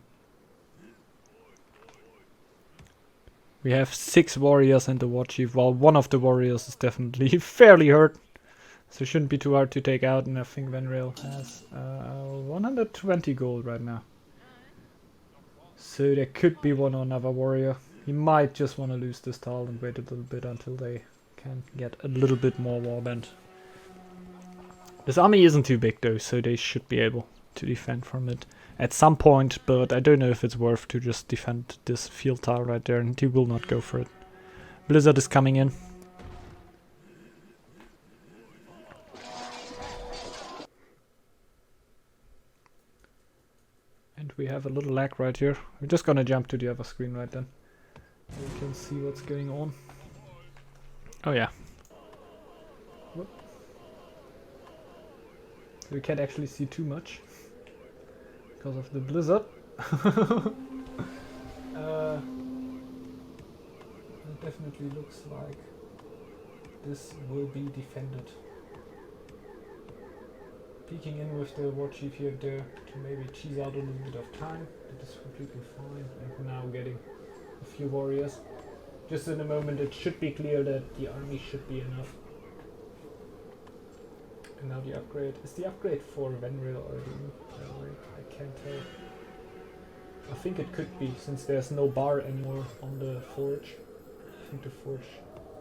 We have 6 warriors and the war chief, while one of the warriors is definitely fairly hurt. So it shouldn't be too hard to take out, and I think Venreal has 120 gold right now. So there could be one or another warrior. He might just want to lose this tile and wait a little bit until they can get a little bit more warband. This army isn't too big though, so they should be able to defend from it at some point, but I don't know if it's worth to just defend this field tile right there, and he will not go for it. Blizzard is coming in. And we have a little lag right here. We're just gonna jump to the other screen right then. We can see what's going on. Oh yeah. Whoop. We can't actually see too much because of the blizzard. It definitely looks like this will be defended. Peeking in with the war chief here there to maybe cheese out a little bit of time. That is completely fine. And now getting a few warriors. Just in a moment it should be clear that the army should be enough. And now the upgrade. Is the upgrade for Venreal already? I can't tell. I think it could be, since there's no bar anymore on the forge. I think the forge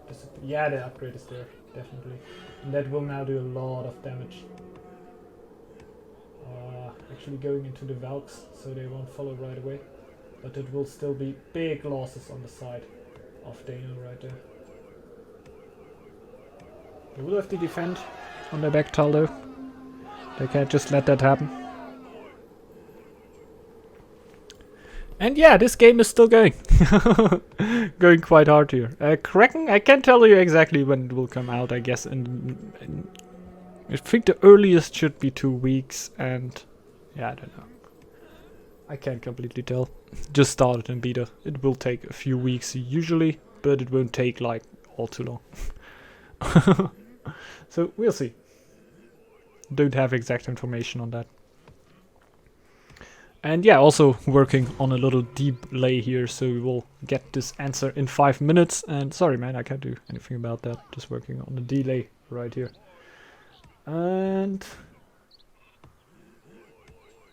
disappeared. Yeah, the upgrade is there, definitely. And that will now do a lot of damage. Actually going into the Valks, so they won't follow right away. But it will still be big losses on the side of Daniel right there. They will have to defend on their back tile though. They can't just let that happen. And yeah, this game is still going. Going quite hard here. Kraken, I can't tell you exactly when it will come out, I guess. I think the earliest should be 2 weeks, and yeah, I don't know. I can't completely tell. Just started in beta. It will take a few weeks usually, but it won't take like all too long. So we'll see. Don't have exact information on that. And yeah, also working on a little delay here, so we will get this answer in 5 minutes. And sorry man, I can't do anything about that. Just working on the delay right here. And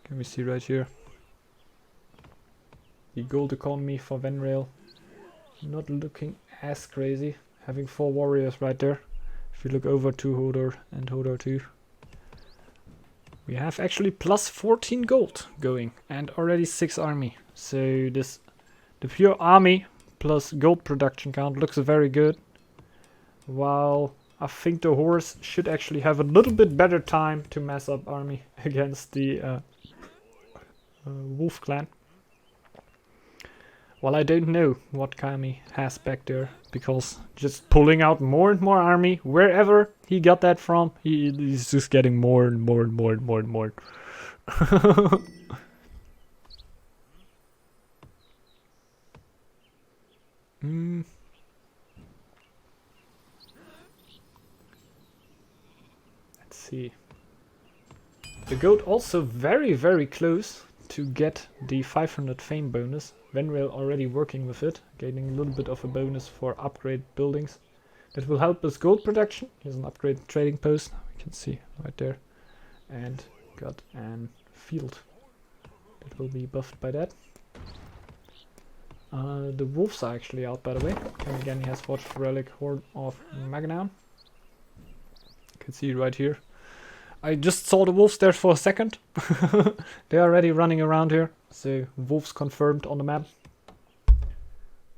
can we see right here? The gold economy for Venreal not looking as crazy. Having 4 warriors right there. If you look over to Hodor and Hodor 2. We have actually plus 14 gold going and already 6 army. So the pure army plus gold production count looks very good. While I think the horse should actually have a little bit better time to mess up army against the wolf clan. Well, I don't know what Kami has back there, because just pulling out more and more army, wherever he got that from, he's just getting more and more and more and more and more. Let's see. The goat also very, very close to get the 500 fame bonus. Venreal already working with it, gaining a little bit of a bonus for upgrade buildings. That will help us gold production. Here's an upgrade trading post, we can see right there. And got an field that will be buffed by that. The wolves are actually out, by the way. And again, he has watched Relic Horde of Magnan. You can see right here. I just saw the wolves there for a second. They're already running around here. So wolves confirmed on the map.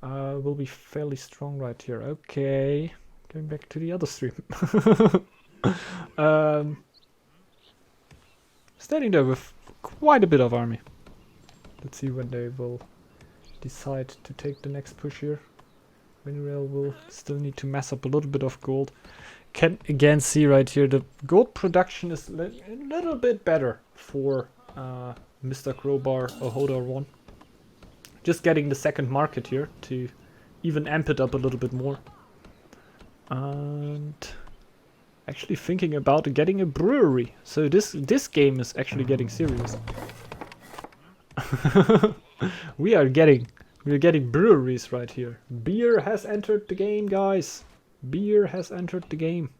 Will be fairly strong right here. Okay, going back to the other stream. Standing there with quite a bit of army. Let's see when they will decide to take the next push here. Venreal will still need to mess up a little bit of gold. Can again see right here the gold production is a little bit better for Mr. Crowbar or Hodor 1. Just getting the second market here to even amp it up a little bit more. And actually thinking about getting a brewery. So this game is actually getting serious. We're getting breweries right here. Beer has entered the game, guys. Beer has entered the game.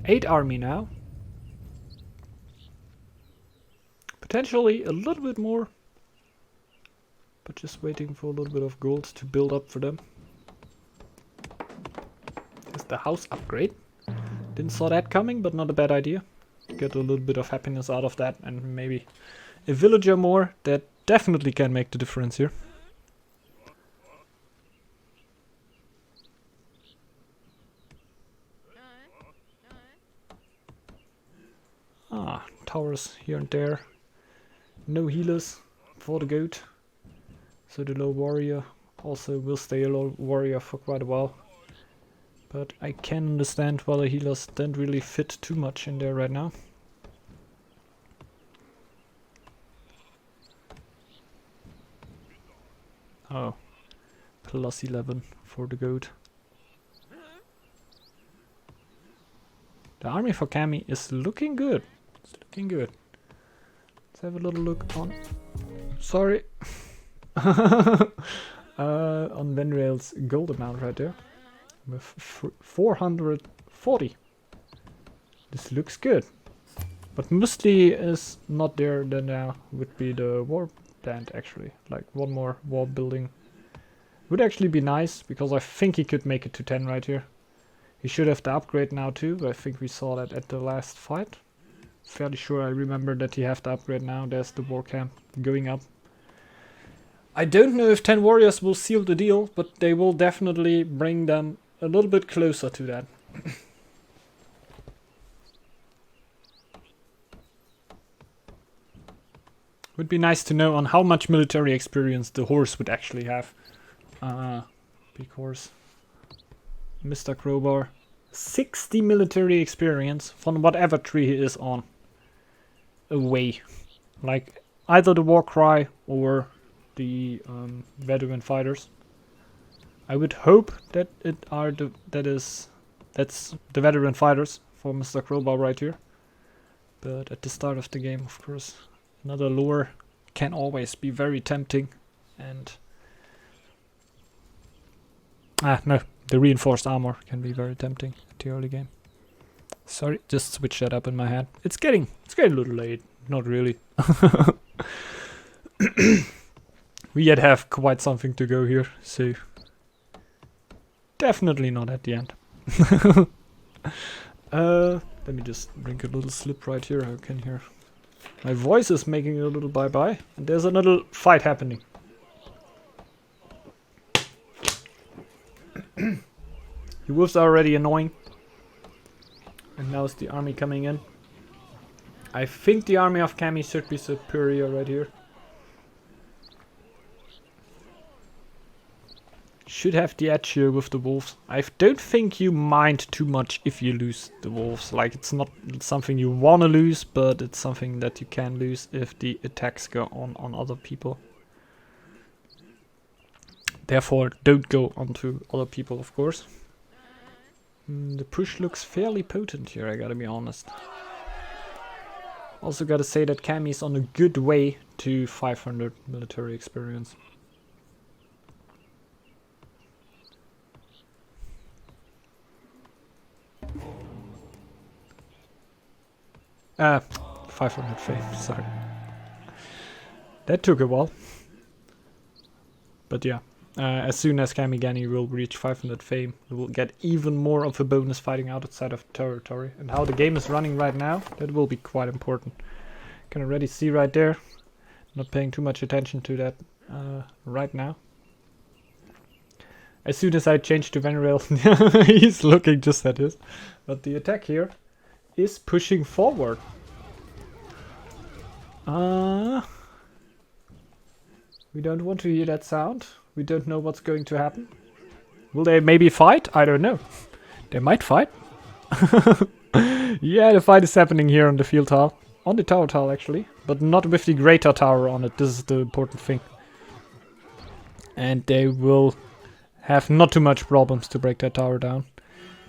8 army now. Potentially a little bit more. But just waiting for a little bit of gold to build up for them. There's the house upgrade. Didn't saw that coming, but not a bad idea. Get a little bit of happiness out of that, and maybe a villager more. That definitely can make the difference here. Towers here and there. No healers for the goat. So the low warrior also will stay a low warrior for quite a while. But I can understand why the healers don't really fit too much in there right now. Oh, plus 11 for the goat. The army for Cami is looking good. It's looking good. Let's have a little look on. Sorry. On Venrail's gold amount right there. With 440. This looks good. But mostly is not there, then now would be the war plant actually. Like one more wall building. Would actually be nice, because I think he could make it to 10 right here. He should have the upgrade now too, I think we saw that at the last fight. Fairly sure I remember that he have the upgrade now. There's the war camp going up. I don't know if 10 warriors will seal the deal, but they will definitely bring them a little bit closer to that. Would be nice to know on how much military experience the horse would actually have. Big horse. Mr. Crowbar. 60 military experience from whatever tree he is on. Away. Like either the war cry or the veteran fighters. I would hope that that's the veteran fighters for Mr. Crowbar right here. But at the start of the game, of course, another lure can always be very tempting. And no, the reinforced armor can be very tempting at the early game. Sorry, just switch that up in my head. It's getting a little late. Not really. We yet have quite something to go here, so definitely not at the end. Let me just drink a little slip right here. I can hear my voice is making a little bye-bye, and there's a little fight happening. The wolves are already annoying. And now is the army coming in. I think the army of Cami should be superior right here. Should have the edge here with the wolves. I don't think you mind too much if you lose the wolves. Like, it's not something you want to lose, but it's something that you can lose if the attacks go on other people. Therefore, don't go onto other people, of course. The push looks fairly potent here, I gotta be honest. Also gotta say that Cami is on a good way to 500 military experience. Ah, 500 fame, sorry. That took a while. But yeah. As soon as Kamigani will reach 500 fame, we will get even more of a bonus fighting outside of territory. And how the game is running right now, that will be quite important. Can already see right there. Not paying too much attention to that right now. As soon as I change to Venrail, he's looking just at this. But the attack here is pushing forward. We don't want to hear that sound. We don't know what's going to happen. Will they maybe fight? I don't know. They might fight. Yeah, the fight is happening here on the field tile. On the tower tile, actually. But not with the greater tower on it. This is the important thing. And they will have not too much problems to break that tower down.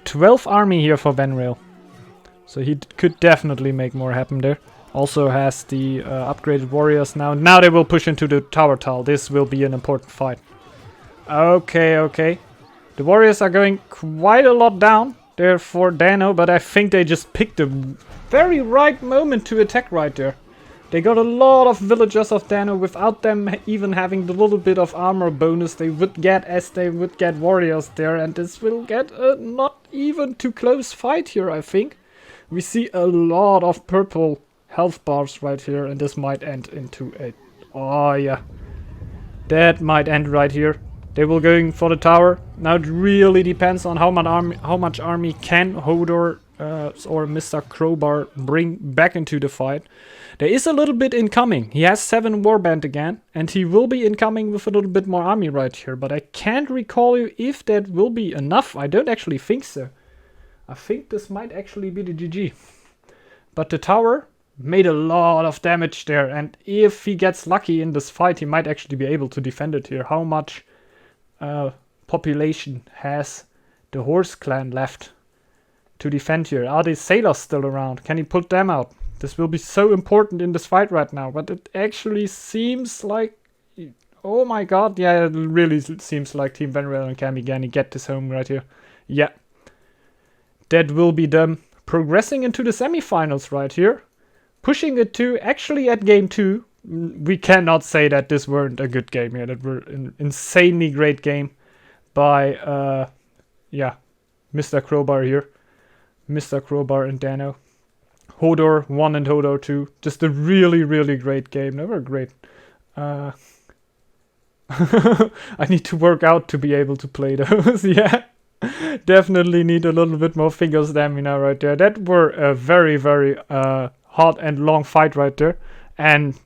12 army here for Venrail. So he could definitely make more happen there. Also has the upgraded warriors now. Now they will push into the tower tile. This will be an important fight. Okay, okay. The warriors are going quite a lot down there for Dano, but I think they just picked the very right moment to attack right there. They got a lot of villagers of Dano without them even having the little bit of armor bonus they would get as they would get warriors there, and this will get a not even too close fight here, I think. We see a lot of purple health bars right here, and this might end into a... Oh yeah. That might end right here. They will going for the tower. Now it really depends on how much army can Hodor or Mr. Crowbar bring back into the fight. There is a little bit incoming. He has 7 warband again, and he will be incoming with a little bit more army right here. But I can't recall you if that will be enough. I don't actually think so. I think this might actually be the GG. But the tower made a lot of damage there, and if he gets lucky in this fight, he might actually be able to defend it here. How much population has the Horse clan left to defend here? Are the sailors still around? Can he put them out? This will be so important in this fight right now, but it actually seems like... Oh my god, yeah, it really seems like Team Venrail and Kamigani get this home right here. Yeah. That will be them progressing into the semifinals right here. Pushing it to, actually at game 2, we cannot say that this weren't a good game here. That were an insanely great game by, yeah, Mr. Crowbar here. Mr. Crowbar and Dano. Hodor 1 and Hodor 2. Just a really, really great game. They were great. I need to work out to be able to play those, yeah. Definitely need a little bit more finger stamina right there. That were a very, very hard and long fight right there. And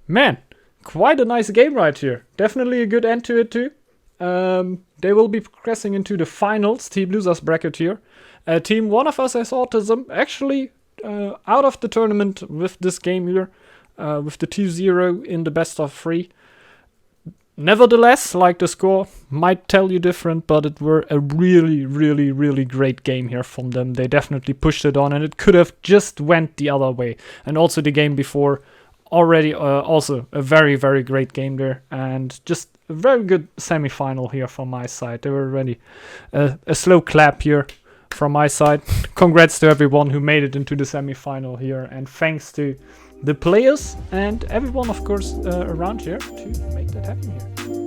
man, quite a nice game right here. Definitely a good end to it too. They will be progressing into the finals, Team Losers bracket here. Team One of Us Has Autism actually out of the tournament with this game here. With the 2-0 in the best of 3. Nevertheless, like the score might tell you different, but it were a really, really, really great game here from them. They definitely pushed it on, and it could have just went the other way. And also the game before, already also a very, very great game there, and just a very good semi-final here from my side. They were ready. A slow clap here from my side. Congrats to everyone who made it into the semi-final here, and thanks to the players and everyone, of course, around here to make that happen here.